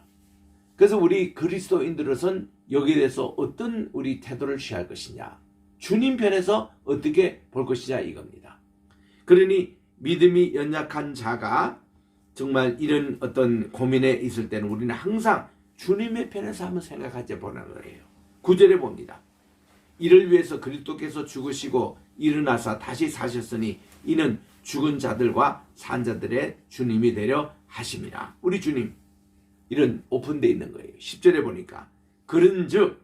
그래서 우리 그리스도인들은 여기에 대해서 어떤 우리 태도를 취할 것이냐, 주님 편에서 어떻게 볼 것이냐 이겁니다. 그러니 믿음이 연약한 자가 정말 이런 어떤 고민에 있을 때는 우리는 항상 주님의 편에서 한번 생각하자 보는 거예요. 9절에 봅니다. 이를 위해서 그리스도께서 죽으시고 일어나사 다시 사셨으니 이는 죽은 자들과 산 자들의 주님이 되려 하심이라. 우리 주님 이런 오픈되어 있는 거예요. 10절에 보니까 그런즉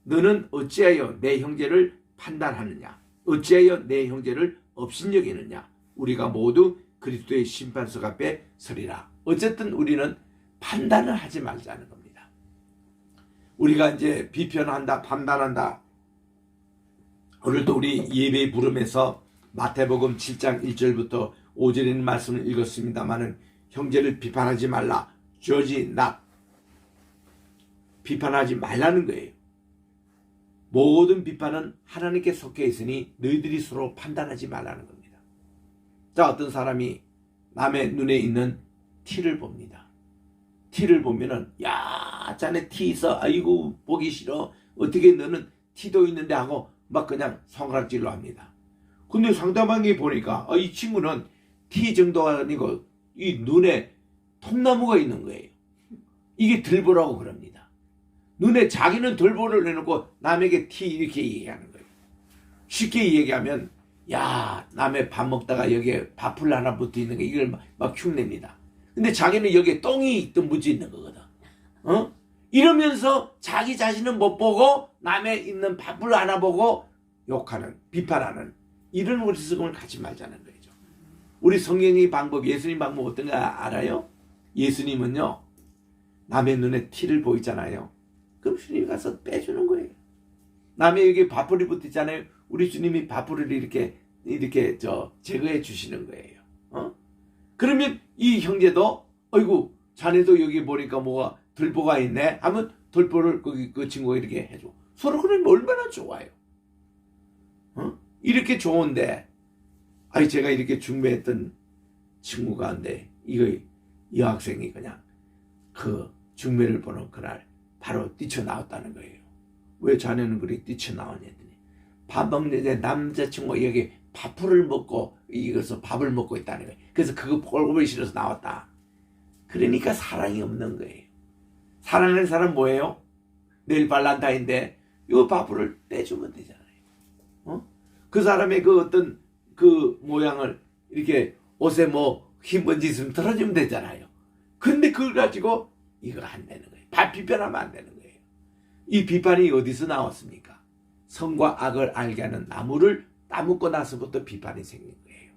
너는 어찌하여 내 형제를 판단하느냐, 어찌하여 내 형제를 업신여기느냐. 우리가 모두 그리스도의 심판석 앞에 서리라. 어쨌든 우리는 판단을 하지 말자는 겁니다. 우리가 이제 비편한다, 판단한다. 오늘도 우리 예배 부름에서 마태복음 7장 1절부터 5절에 있는 말씀을 읽었습니다마는 형제를 비판하지 말라. judge not. 비판하지 말라는 거예요. 모든 비판은 하나님께 속해 있으니 너희들이 서로 판단하지 말라는 겁니다. 자, 어떤 사람이 남의 눈에 있는 티를 봅니다. 티를 보면은 야, 자네 티 있어. 아이고 보기 싫어. 어떻게 너는 티도 있는데 하고 막 그냥 손가락질로 합니다. 근데 상대방이 보니까 이 친구는 티 정도가 아니고 이 눈에 통나무가 있는 거예요. 이게 들보라고 그럽니다. 눈에 자기는 들보를 내놓고 남에게 티 이렇게 얘기하는 거예요. 쉽게 얘기하면 야, 남의 밥 먹다가 여기에 밥풀 하나 붙어 있는 게 이걸 막 흉냅니다. 근데 자기는 여기에 똥이 있던 묻어 있는 거거든. 이러면서 자기 자신은 못 보고 남의 있는 밥풀 하나 보고 욕하는, 비판하는 이런 어리석음을 갖지 말자는 거죠. 우리 성경의 방법, 예수님 방법 어떤가 알아요? 예수님은요, 남의 눈에 티를 보이잖아요. 그럼 주님이 가서 빼주는 거예요. 남의 여기 밥풀이 붙어 있잖아요. 우리 주님이 밥풀을 이렇게 제거해 주시는 거예요. 그러면 이 형제도 어이구 자네도 여기 보니까 뭐가 들보가 있네 하면 들보를 그 친구가 이렇게 해줘. 서로 그러면 얼마나 좋아요. 이렇게 좋은데 제가 이렇게 중매했던 친구 가운데 이 여학생이 그냥 그 중매를 보는 그날 바로 뛰쳐나왔다는 거예요. 왜 자네는 그렇게 뛰쳐나왔냐 했더니 밥 먹는 데 남자친구가 여기 밥풀을 먹고 이것서 밥을 먹고 있다는 거예요. 그래서 그거 꼴보기 싫어서 나왔다. 그러니까 사랑이 없는 거예요. 사랑하는 사람 뭐예요? 내일 발란타인데 이 밥풀을 떼주면 되잖아요. 그 사람의 그 어떤 그 모양을 이렇게 옷에 뭐 흰 먼지 있으면 털어주면 되잖아요. 근데 그걸 가지고 이거 안 되는 거예요. 비판하면 안 되는 거예요. 이 비판이 어디서 나왔습니까? 선과 악을 알게 하는 나무를 따먹고 나서부터 비판이 생긴 거예요.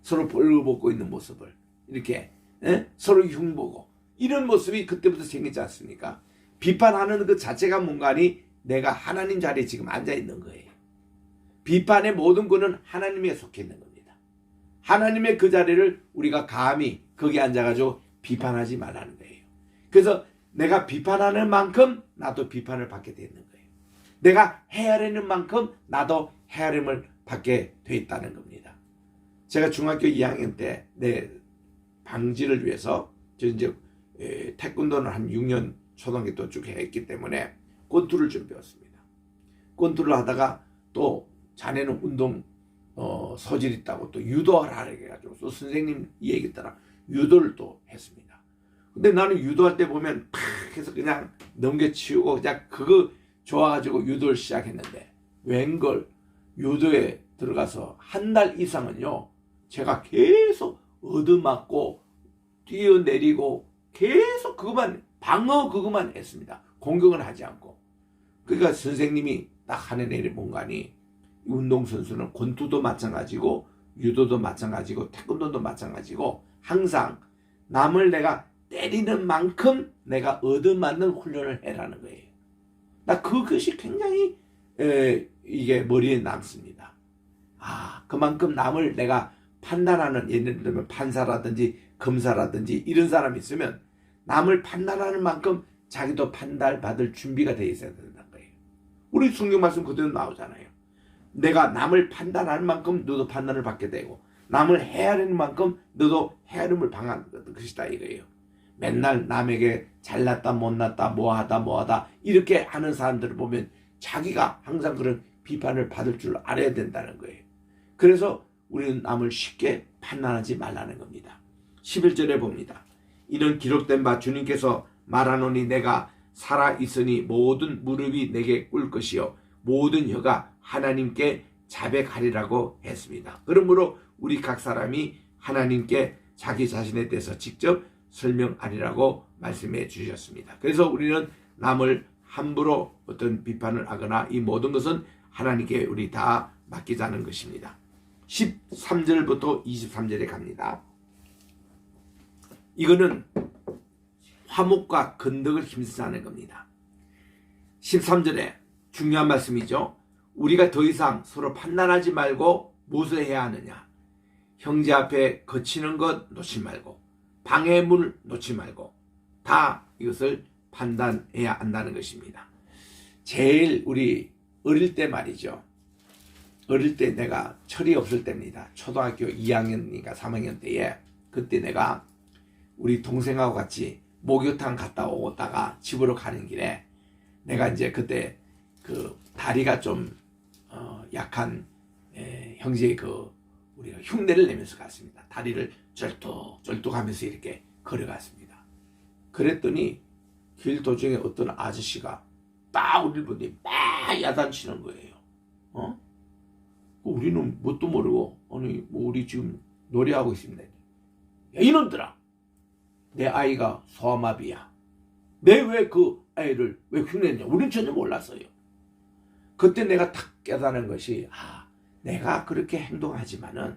서로 벌거벗고 있는 모습을 이렇게 서로 흉보고 이런 모습이 그때부터 생기지 않습니까? 비판하는 그 자체가 뭔가니 내가 하나님 자리에 지금 앉아 있는 거예요. 비판의 모든 권은 하나님에 속해 있는 겁니다. 하나님의 그 자리를 우리가 감히 거기 앉아가지고 비판하지 말라는 거예요. 그래서 내가 비판하는 만큼 나도 비판을 받게 되는 거예요. 내가 헤아리는 만큼 나도 헤아림을 받게 돼 있다는 겁니다. 제가 중학교 2학년 때 내 방지를 위해서 저 이제 태권도는 한 6년 초등학교 때 쭉 했기 때문에 권투를 좀 배웠습니다. 권투를 하다가 또 자네는 운동 소질 있다고 또 유도하라 해가지고 또 선생님 얘기 따라 유도를 또 했습니다. 근데 나는 유도할 때 보면 팍 해서 그냥 넘겨치우고 그냥 그거 좋아가지고 유도를 시작했는데 웬걸 유도에 들어가서 한 달 이상은요 제가 계속 얻어맞고 뛰어내리고 계속 그것만 방어 그것만 했습니다. 공격은 하지 않고. 그러니까 선생님이 딱 하는 애를 뭔가니 운동선수는 권투도 마찬가지고 유도도 마찬가지고 태권도도 마찬가지고 항상 남을 내가 때리는 만큼 내가 얻어맞는 훈련을 해라는 거예요. 나 그것이 굉장히 이게 머리에 남습니다. 그만큼 남을 내가 판단하는 예를 들면 판사라든지 검사라든지 이런 사람이 있으면 남을 판단하는 만큼 자기도 판단받을 준비가 되어 있어야 된다는 거예요. 우리 성경 말씀 그대로 나오잖아요. 내가 남을 판단하는 만큼 너도 판단을 받게 되고 남을 헤아리는 만큼 너도 헤아림을 당하는 것이다 이거예요. 맨날 남에게 잘났다 못났다 뭐하다 이렇게 하는 사람들을 보면 자기가 항상 그런 비판을 받을 줄 알아야 된다는 거예요. 그래서 우리는 남을 쉽게 판단하지 말라는 겁니다. 11절에 봅니다. 이는 기록된 바 주님께서 말하노니 내가 살아있으니 모든 무릎이 내게 꿇을 것이요 모든 혀가 하나님께 자백하리라고 했습니다. 그러므로 우리 각 사람이 하나님께 자기 자신에 대해서 직접 설명하리라고 말씀해 주셨습니다. 그래서 우리는 남을 함부로 어떤 비판을 하거나 이 모든 것은 하나님께 우리 다 맡기자는 것입니다. 13절부터 23절에 갑니다. 이거는 화목과 건덕을 힘쓰자 하는 겁니다. 13절에 중요한 말씀이죠. 우리가 더 이상 서로 판단하지 말고 무엇을 해야 하느냐. 형제 앞에 거치는 것 놓지 말고 방해물 놓지 말고 다 이것을 판단해야 한다는 것입니다. 제일 우리 어릴 때 말이죠. 어릴 때 내가 철이 없을 때입니다. 초등학교 2학년인가 3학년 때에 그때 내가 우리 동생하고 같이 목욕탕 갔다 오다가 집으로 가는 길에 내가 이제 그때 그 다리가 좀 약한 형제의 그 우리가 흉내를 내면서 갔습니다. 다리를 쩔뚝쩔뚝하면서 이렇게 걸어갔습니다. 그랬더니 길 도중에 어떤 아저씨가 딱 우리를 보더니 막 야단치는 거예요. 우리는 뭣도 모르고 아니 뭐 우리 지금 노래하고 있습니다. 야, 이놈들아, 내 아이가 소아마비야. 내 왜 그 아이를 왜 흉내내냐? 우린 전혀 몰랐어요. 그때 내가 탁 깨달은 것이 내가 그렇게 행동하지만은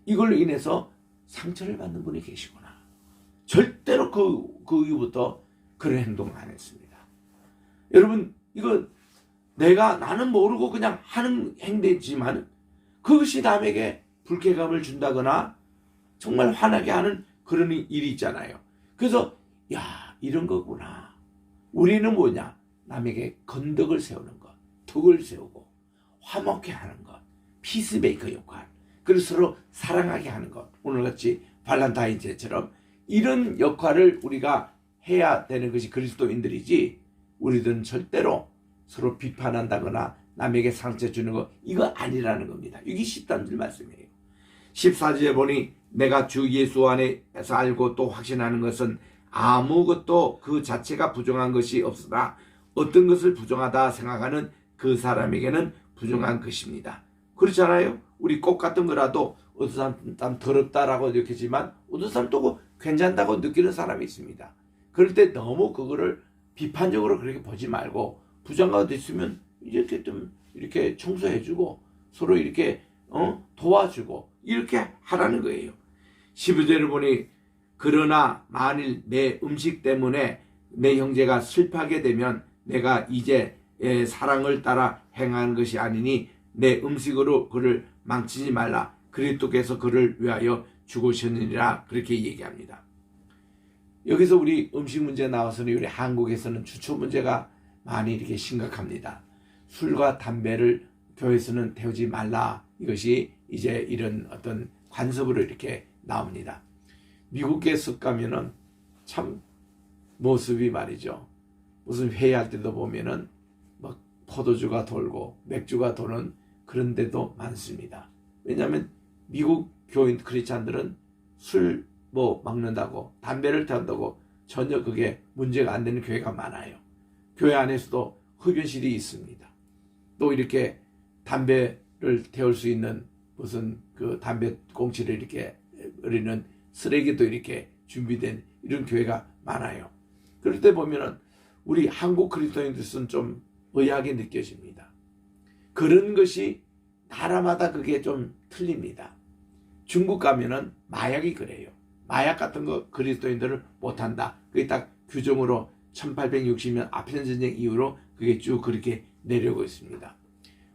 이걸로 인해서 상처를 받는 분이 계시구나. 절대로 그 이후부터 그런 행동을 안 했습니다. 여러분, 이거 나는 모르고 그냥 하는 행동이지만 그것이 남에게 불쾌감을 준다거나 정말 화나게 하는 그런 일이 있잖아요. 그래서 이런 거구나. 우리는 뭐냐? 남에게 건덕을 세우는 것, 덕을 세우고 화목해 하는 것, 피스메이커 역할, 그리고 서로 사랑하게 하는 것, 오늘같이 발렌타인데이처럼 이런 역할을 우리가 해야 되는 것이 그리스도인들이지, 우리들은 절대로 서로 비판한다거나 남에게 상처 주는 거 이거 아니라는 겁니다. 이게 13절 말씀이에요. 14절에 보니 내가 주 예수 안에서 알고 또 확신하는 것은 아무것도 그 자체가 부정한 것이 없으나 어떤 것을 부정하다 생각하는 그 사람에게는 부정한 것입니다. 그렇잖아요. 우리 꽃 같은 거라도 어떤 사람 더럽다라고 느끼지만 어떤 사람 또 괜찮다고 느끼는 사람이 있습니다. 그럴 때 너무 그거를 비판적으로 그렇게 보지 말고 부정가 됐으면 이렇게 좀 이렇게 청소해주고 서로 이렇게 도와주고 이렇게 하라는 거예요. 12절을 보니 그러나 만일 내 음식 때문에 내 형제가 슬퍼하게 되면 내가 이제 사랑을 따라 행하는 것이 아니니 내 음식으로 그를 망치지 말라. 그리스도께서 그를 위하여 죽으셨느니라. 그렇게 얘기합니다. 여기서 우리 음식 문제 나와서는 우리 한국에서는 주초 문제가 많이 이렇게 심각합니다. 술과 담배를 교회에서는 태우지 말라. 이것이 이제 이런 어떤 관습으로 이렇게 나옵니다. 미국에 쓱 가면은 참 모습이 말이죠. 무슨 회의할 때도 보면은 막 포도주가 돌고 맥주가 도는 그런 데도 많습니다. 왜냐하면 미국 교인 크리스찬들은 술 먹는다고 담배를 태운다고 전혀 그게 문제가 안 되는 교회가 많아요. 교회 안에서도 흡연실이 있습니다. 또 이렇게 담배를 태울 수 있는 무슨 그 담배 꽁치를 이렇게 버리는 쓰레기도 이렇게 준비된 이런 교회가 많아요. 그럴 때 보면은 우리 한국 그리스도인들은 좀 의아하게 느껴집니다. 그런 것이 나라마다 그게 좀 틀립니다. 중국 가면은 마약이 그래요. 마약 같은 거 그리스도인들을 못한다. 그게 딱 규정으로 1860년 아편전쟁 이후로 그게 쭉 그렇게 내려오고 있습니다.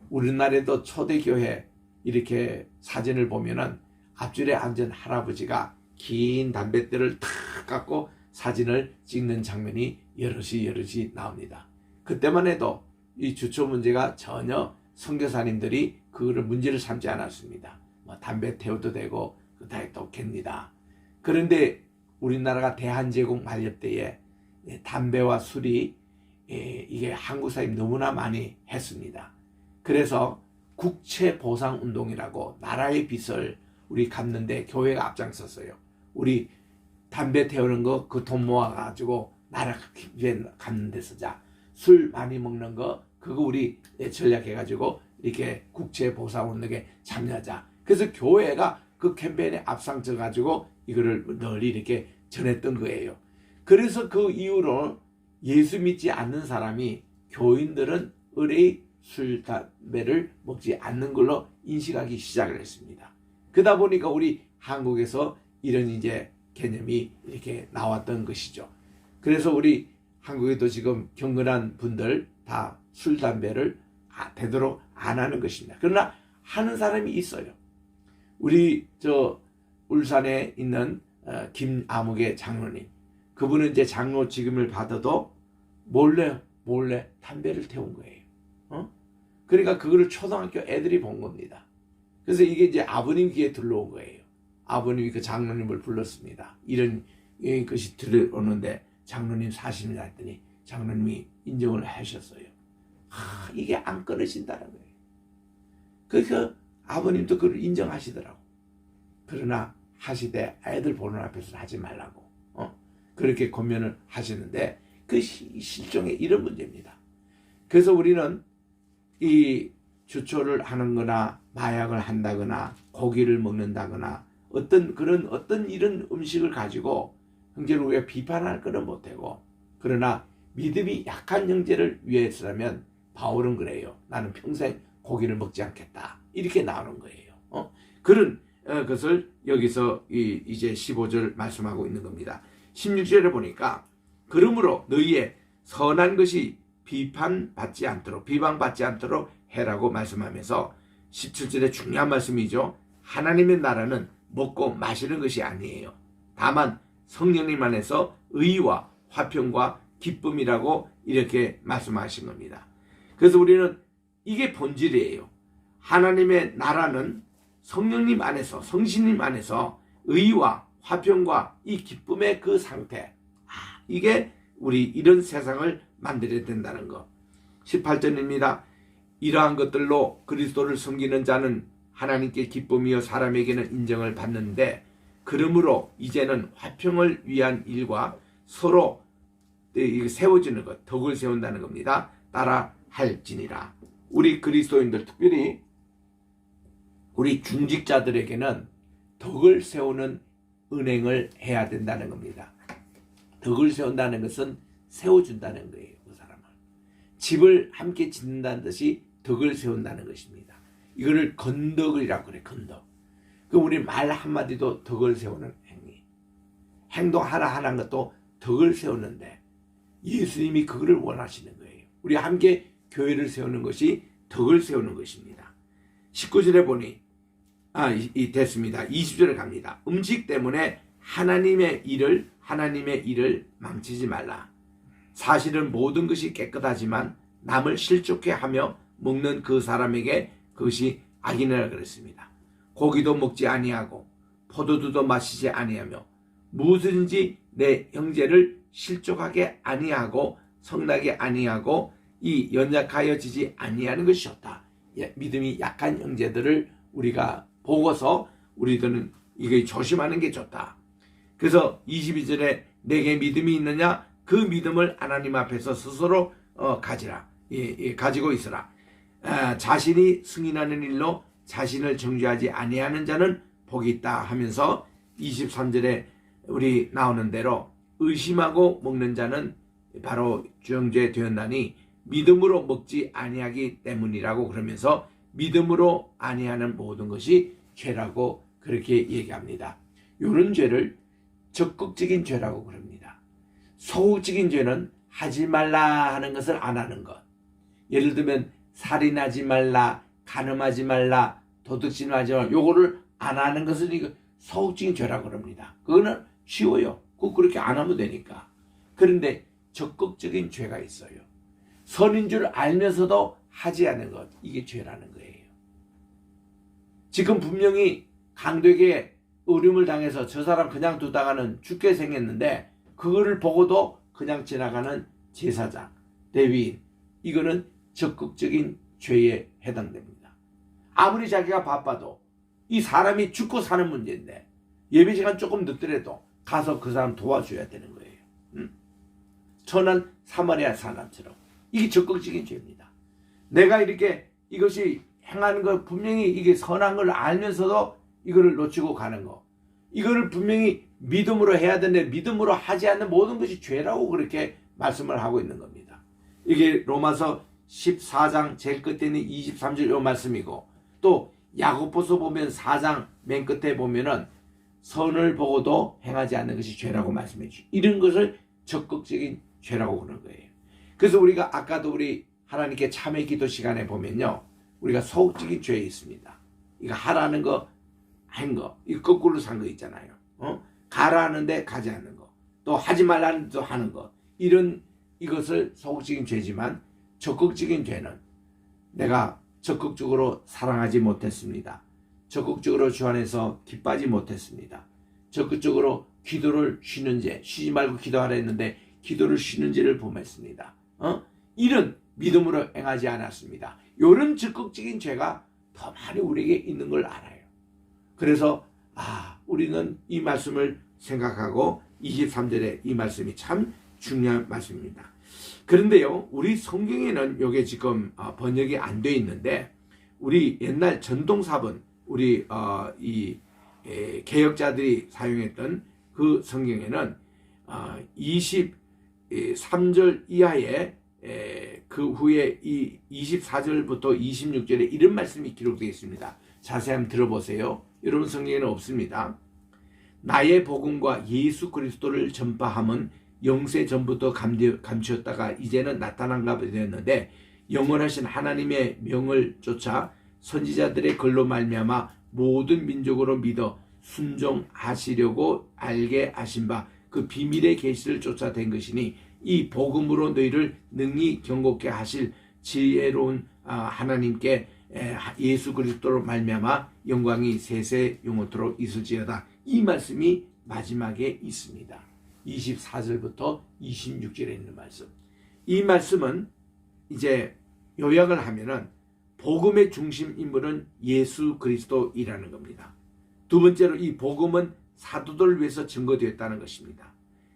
우리나라에도 초대교회 이렇게 사진을 보면은 앞줄에 앉은 할아버지가 긴 담뱃대를 탁 갖고 사진을 찍는 장면이 여럿이 나옵니다. 그때만 해도 이 주초 문제가 전혀 선교사님들이 그거를 문제를 삼지 않았습니다. 담배 태워도 되고 그다 또 갭니다. 그런데 우리나라가 대한제국 만렙 때에 담배와 술이 이게 한국 사람이 너무나 많이 했습니다. 그래서 국채보상운동이라고 나라의 빚을 우리 갚는데 교회가 앞장섰어요. 우리 담배 태우는 거 그 돈 모아가지고 나라 빚에 갚는 데 쓰자. 술 많이 먹는 거 그거 우리 전략해가지고 이렇게 국제보상운동에 참여하자. 그래서 교회가 그 캠페인에 앞장서가지고 이거를 널리 이렇게 전했던 거예요. 그래서 그 이후로 예수 믿지 않는 사람이 교인들은 의뢰의 술, 담배를 먹지 않는 걸로 인식하기 시작을 했습니다. 그러다 보니까 우리 한국에서 이런 이제 개념이 이렇게 나왔던 것이죠. 그래서 우리 한국에도 지금 경건한 분들 다 술, 담배를 되도록 안 하는 것입니다. 그러나 하는 사람이 있어요. 우리 울산에 있는 김아무개 장로님, 그분은 이제 장로 직임을 받아도 몰래 담배를 태운 거예요. 그러니까 그거를 초등학교 애들이 본 겁니다. 그래서 이게 이제 아버님 귀에 들러온 거예요. 아버님이 그 장로님을 불렀습니다. 이런 것이 들어오는데 장로님 사실이냐 했더니 장로님이 인정을 하셨어요. 이게 안 끊어진다는 거예요. 그러니까 아버님도 그걸 인정하시더라고. 그러나 하시되 애들 보는 앞에서 하지 말라고 그렇게 권면을 하시는데 그 실종의 이런 문제입니다. 그래서 우리는 이 주초를 하는 거나 마약을 한다거나 고기를 먹는다거나 어떤 이런 음식을 가지고 형제를 우리가 비판할 거는 못하고, 그러나 믿음이 약한 형제를 위해서라면 바울은 그래요. 나는 평생 고기를 먹지 않겠다. 이렇게 나오는 거예요. 그런 것을 여기서 이제 15절 말씀하고 있는 겁니다. 16절에 보니까 그러므로 너희의 선한 것이 비판받지 않도록 해라고 말씀하면서 17절에 중요한 말씀이죠. 하나님의 나라는 먹고 마시는 것이 아니에요. 다만 성령님 안에서 의와 화평과 기쁨이라고 이렇게 말씀하신 겁니다. 그래서 우리는 이게 본질이에요. 하나님의 나라는 성령님 안에서, 성신님 안에서 의와 화평과 이 기쁨의 그 상태, 이게 우리 이런 세상을 만들어야 된다는 것. 18절입니다. 이러한 것들로 그리스도를 섬기는 자는 하나님께 기쁨이요 사람에게는 인정을 받는데, 그러므로 이제는 화평을 위한 일과 서로 세워주는 것, 덕을 세운다는 겁니다. 따라 할지니라. 우리 그리스도인들, 특별히 우리 중직자들에게는 덕을 세우는 은행을 해야 된다는 겁니다. 덕을 세운다는 것은 세워준다는 거예요. 그 사람을. 집을 함께 짓는다는 뜻이 덕을 세운다는 것입니다. 이거를 건덕이라고 그래. 건덕. 그 우리 말 한마디도 덕을 세우는 행위. 행동 하나하나 것도 덕을 세우는데 예수님이 그거를 원하시는 거예요. 우리 함께 교회를 세우는 것이 덕을 세우는 것입니다. 19절에 보니 됐습니다. 20절에 갑니다. 음식 때문에 하나님의 일을 망치지 말라. 사실은 모든 것이 깨끗하지만 남을 실족해 하며 먹는 그 사람에게 그것이 악이니라 그랬습니다. 고기도 먹지 아니하고 포도주도 마시지 아니하며 무엇든지 내 형제를 실족하게 아니하고 성나게 아니하고 이 연약하여지지 아니하는 것이 좋다. 믿음이 약한 형제들을 우리가 보고서 우리들은 이거 조심하는 게 좋다. 그래서 22절에 내게 믿음이 있느냐? 그 믿음을 하나님 앞에서 스스로 가지라. 가지고 있으라. 자신이 승인하는 일로 자신을 정죄하지 아니하는 자는 복이 있다 하면서 23절에 우리 나오는 대로 의심하고 먹는 자는 바로 정죄되었나니 믿음으로 먹지 아니하기 때문이라고 그러면서 믿음으로 아니하는 모든 것이 죄라고 그렇게 얘기합니다. 이런 죄를 적극적인 죄라고 그럽니다. 소극적인 죄는 하지 말라 하는 것을 안 하는 것. 예를 들면 살인하지 말라, 간음하지 말라, 도둑질하지 말라, 요거를 안 하는 것을 이거 소극적인 죄라고 그럽니다. 그거는 쉬워요. 그거 그렇게 안 하면 되니까. 그런데 적극적인 죄가 있어요. 선인 줄 알면서도 하지 않는 것, 이게 죄라는 거예요. 지금 분명히 강도에게 어려움을 당해서 저 사람 그냥 두다가는 죽게 생겼는데 그거를 보고도 그냥 지나가는 제사장, 레위인, 이거는 적극적인 죄에 해당됩니다. 아무리 자기가 바빠도 이 사람이 죽고 사는 문제인데 예배 시간 조금 늦더라도 가서 그 사람 도와줘야 되는 거예요. 천한 사마리아 사람처럼. 이게 적극적인 죄입니다. 내가 이렇게 이것이 행하는 거 분명히 이게 선한 걸 알면서도 이거를 놓치고 가는 거. 이거를 분명히 믿음으로 해야 되는데 믿음으로 하지 않는 모든 것이 죄라고 그렇게 말씀을 하고 있는 겁니다. 이게 로마서 14장 제일 끝에 있는 23절 요 말씀이고 또 야고보서 보면 4장 맨 끝에 보면은 선을 보고도 행하지 않는 것이 죄라고 말씀해 주시죠. 이런 것을 적극적인 죄라고 그러는 거예요. 그래서 우리가 아까도 우리 하나님께 참회 기도 시간에 보면요. 우리가 소극적인 죄에 있습니다. 이거 하라는 거, 한 거, 이거 거꾸로 산 거 있잖아요. 가라 하는데 가지 않는 거. 또 하지 말라는 데 하는 거. 이것을 소극적인 죄지만 적극적인 죄는 내가 적극적으로 사랑하지 못했습니다. 적극적으로 주 안에서 기뻐하지 못했습니다. 적극적으로 기도를 쉬는 죄, 쉬지 말고 기도하라 했는데 기도를 쉬는 죄를 범했습니다. 이런 믿음으로 행하지 않았습니다. 이런 적극적인 죄가 더 많이 우리에게 있는 걸 알아요. 그래서 우리는 이 말씀을 생각하고 23절에 이 말씀이 참 중요한 말씀입니다. 그런데요, 우리 성경에는 이게 지금 번역이 안 돼 있는데 우리 옛날 전동사본 우리 이 개혁자들이 사용했던 그 성경에는 23절 이하에 그 후에 이 24절부터 26절에 이런 말씀이 기록되어 있습니다. 자세히 한번 들어보세요. 여러분 성경에는 없습니다. 나의 복음과 예수 그리스도를 전파함은 영세 전부터 감추었다가 이제는 나타난가 되었는데 영원하신 하나님의 명을 쫓아 선지자들의 글로 말미암아 모든 민족으로 믿어 순종하시려고 알게 하신 바 그 비밀의 계시를 쫓아낸 것이니 이 복음으로 너희를 능히 경고케 하실 지혜로운 하나님께 예수 그리스도로 말미암아 영광이 세세 영원토록 있을지어다. 이 말씀이 마지막에 있습니다. 24절부터 26절에 있는 말씀. 이 말씀은 이제 요약을 하면은 복음의 중심 인물은 예수 그리스도이라는 겁니다. 두 번째로 이 복음은 사도들을 위해서 증거되었다는 것입니다.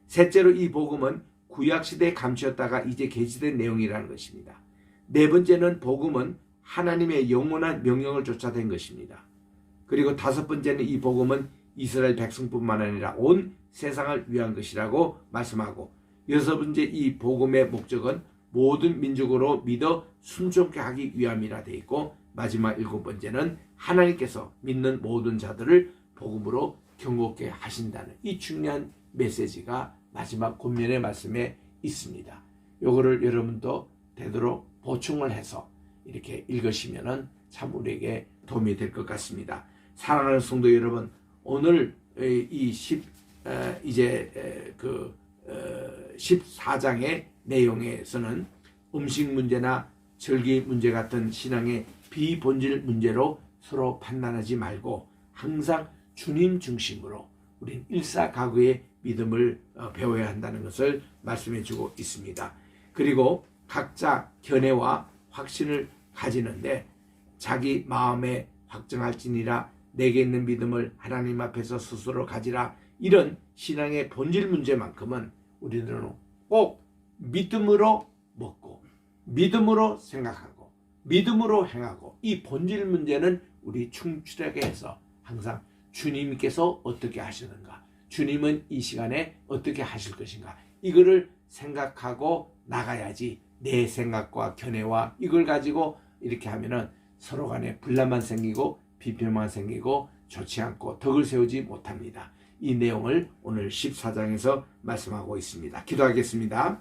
셋째로 이 복음은 구약시대에 감추었다가 이제 계시된 내용이라는 것입니다. 네 번째는 복음은 하나님의 영원한 명령을 쫓아낸 것입니다. 그리고 다섯 번째는 이 복음은 이스라엘 백성뿐만 아니라 온 세상을 위한 것이라고 말씀하고 여섯 번째 이 복음의 목적은 모든 민족으로 믿어 순종케 하기 위함이라 되어 있고 마지막 일곱 번째는 하나님께서 믿는 모든 자들을 복음으로 경고케 하신다는 이 중요한 메시지가 마지막 권면의 말씀에 있습니다. 요거를 여러분도 되도록 보충을 해서 이렇게 읽으시면은 참 우리에게 도움이 될 것 같습니다. 사랑하는 성도 여러분, 오늘 이 14장의 내용에서는 음식 문제나 절기 문제 같은 신앙의 비본질 문제로 서로 판단하지 말고 항상 주님 중심으로 우린 일사가구의 믿음을 배워야 한다는 것을 말씀해 주고 있습니다. 그리고 각자 견해와 확신을 가지는데 자기 마음에 확정할지니라 내게 있는 믿음을 하나님 앞에서 스스로 가지라. 이런 신앙의 본질 문제만큼은 우리들은 꼭 믿음으로 먹고 믿음으로 생각하고 믿음으로 행하고 이 본질 문제는 우리 충실하게 해서 항상 주님께서 어떻게 하시는가, 주님은 이 시간에 어떻게 하실 것인가, 이거를 생각하고 나가야지 내 생각과 견해와 이걸 가지고 이렇게 하면은 서로 간에 분란만 생기고 비평만 생기고 좋지 않고 덕을 세우지 못합니다. 이 내용을 오늘 14장에서 말씀하고 있습니다. 기도하겠습니다.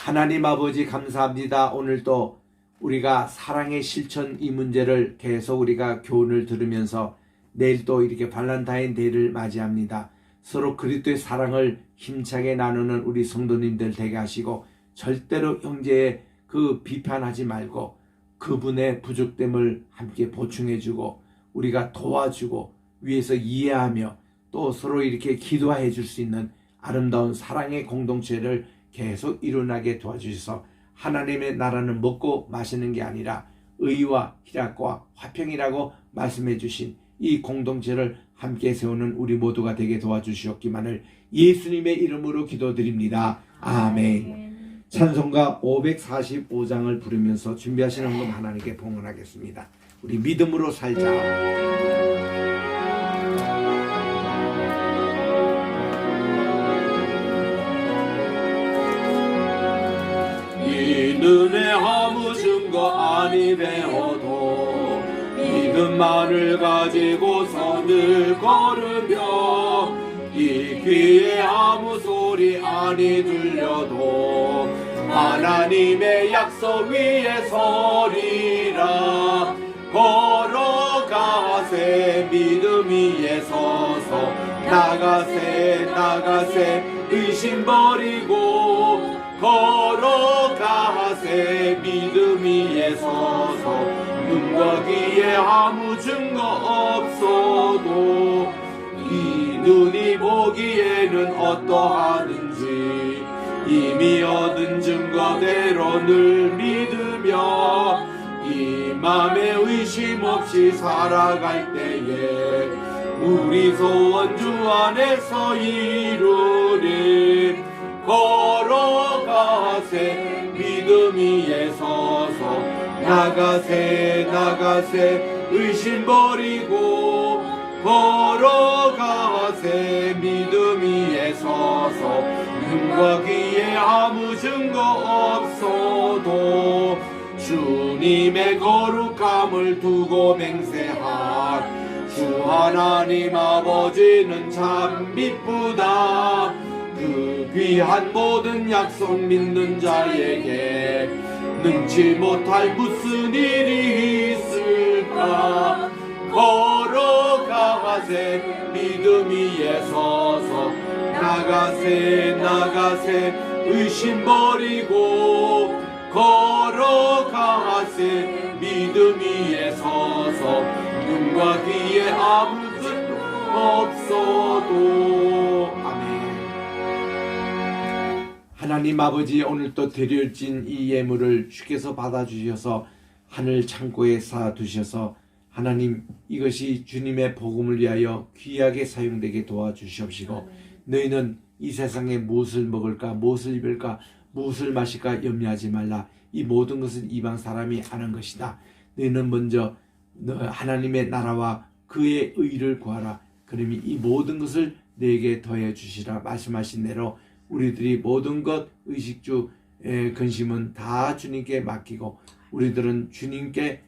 하나님 아버지 감사합니다. 오늘도 우리가 사랑의 실천 이 문제를 계속 우리가 교훈을 들으면서 내일 또 이렇게 발렌타인 데이를 맞이합니다. 서로 그리스도의 사랑을 힘차게 나누는 우리 성도님들 되게 하시고 절대로 형제의 그 비판하지 말고 그분의 부족됨을 함께 보충해주고 우리가 도와주고 위에서 이해하며 또 서로 이렇게 기도해 줄 수 있는 아름다운 사랑의 공동체를 계속 일어나게 도와주셔서 하나님의 나라는 먹고 마시는 게 아니라 의와 희락과 화평이라고 말씀해 주신 이 공동체를 함께 세우는 우리 모두가 되게 도와주시옵기만을 예수님의 이름으로 기도드립니다. 아멘. 찬송가 545장을 부르면서 준비하신 헌금 하나님께 봉헌하겠습니다. 우리 믿음으로 살자. 이 눈에 아무 증거 아니 배워도 믿음만을 가지고서 늘 걸으며 이 귀에 아무 소리 아니 들려도 하나님의 약속 위에 서리라. 걸어가세 믿음 위에 서서 나가세 나가세 의심 버리고 걸어가세 믿음 위에 서서 눈과 귀에 아무 증거 없어도 이 눈이 보기에는 어떠하든지 이미 얻은 증거대로 늘 믿으며 이 맘에 의심 없이 살아갈 때에 우리 소원 주 안에서 이루리. 걸어가세 믿음 위에 서서 나가세 나가세 의심 버리고 걸어가세 믿음 위에 서서 눈과 귀에 아무 증거 없어도 주님의 거룩함을 두고 맹세한 주 하나님 아버지는 참 미쁘다. 그 귀한 모든 약속 믿는 자에게 능치 못할 무슨 일이 있을까. 걸어가세 믿음 위에 서서 나가세 나가세 의심 버리고 걸어가세 믿음 위에 서서 눈과 귀에 아무 증거 없어도. 아멘. 하나님 아버지, 오늘 또 드려진 이 예물을 주께서 받아주셔서 하늘 창고에 쌓아두셔서 하나님 이것이 주님의 복음을 위하여 귀하게 사용되게 도와주시옵시고 너희는 이 세상에 무엇을 먹을까 무엇을 입을까 무엇을 마실까 염려하지 말라. 이 모든 것은 이방 사람이 아는 것이다. 너희는 먼저 하나님의 나라와 그의 의를 구하라. 그러면 이 모든 것을 너에게 더해 주시라 말씀하신 대로 우리들이 모든 것 의식주 근심은 다 주님께 맡기고 우리들은 주님께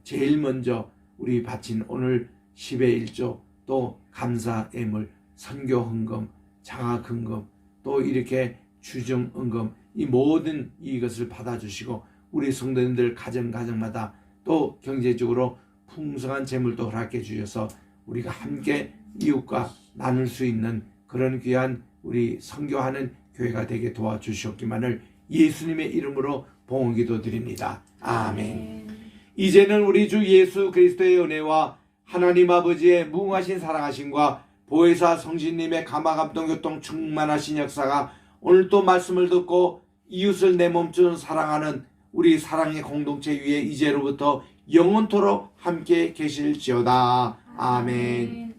제일 먼저 우리 바친 오늘 10의 1조 또 감사 예물 선교 헌금 장학 헌금 또 이렇게 주정 헌금 이 모든 이것을 받아주시고 우리 성도님들 가정마다 또 경제적으로 풍성한 재물도 허락해 주셔서 우리가 함께 이웃과 나눌 수 있는 그런 귀한 우리 선교하는 교회가 되게 도와주시옵기만을 예수님의 이름으로 봉헌기도 드립니다. 아멘. 이제는 우리 주 예수 그리스도의 은혜와 하나님 아버지의 무궁하신 사랑하심과 보혜사 성신님의 감화감동 교통 충만하신 역사가 오늘 또 말씀을 듣고 이웃을 내 몸처럼 사랑하는 우리 사랑의 공동체 위에 이제로부터 영원토록 함께 계실지어다. 아멘.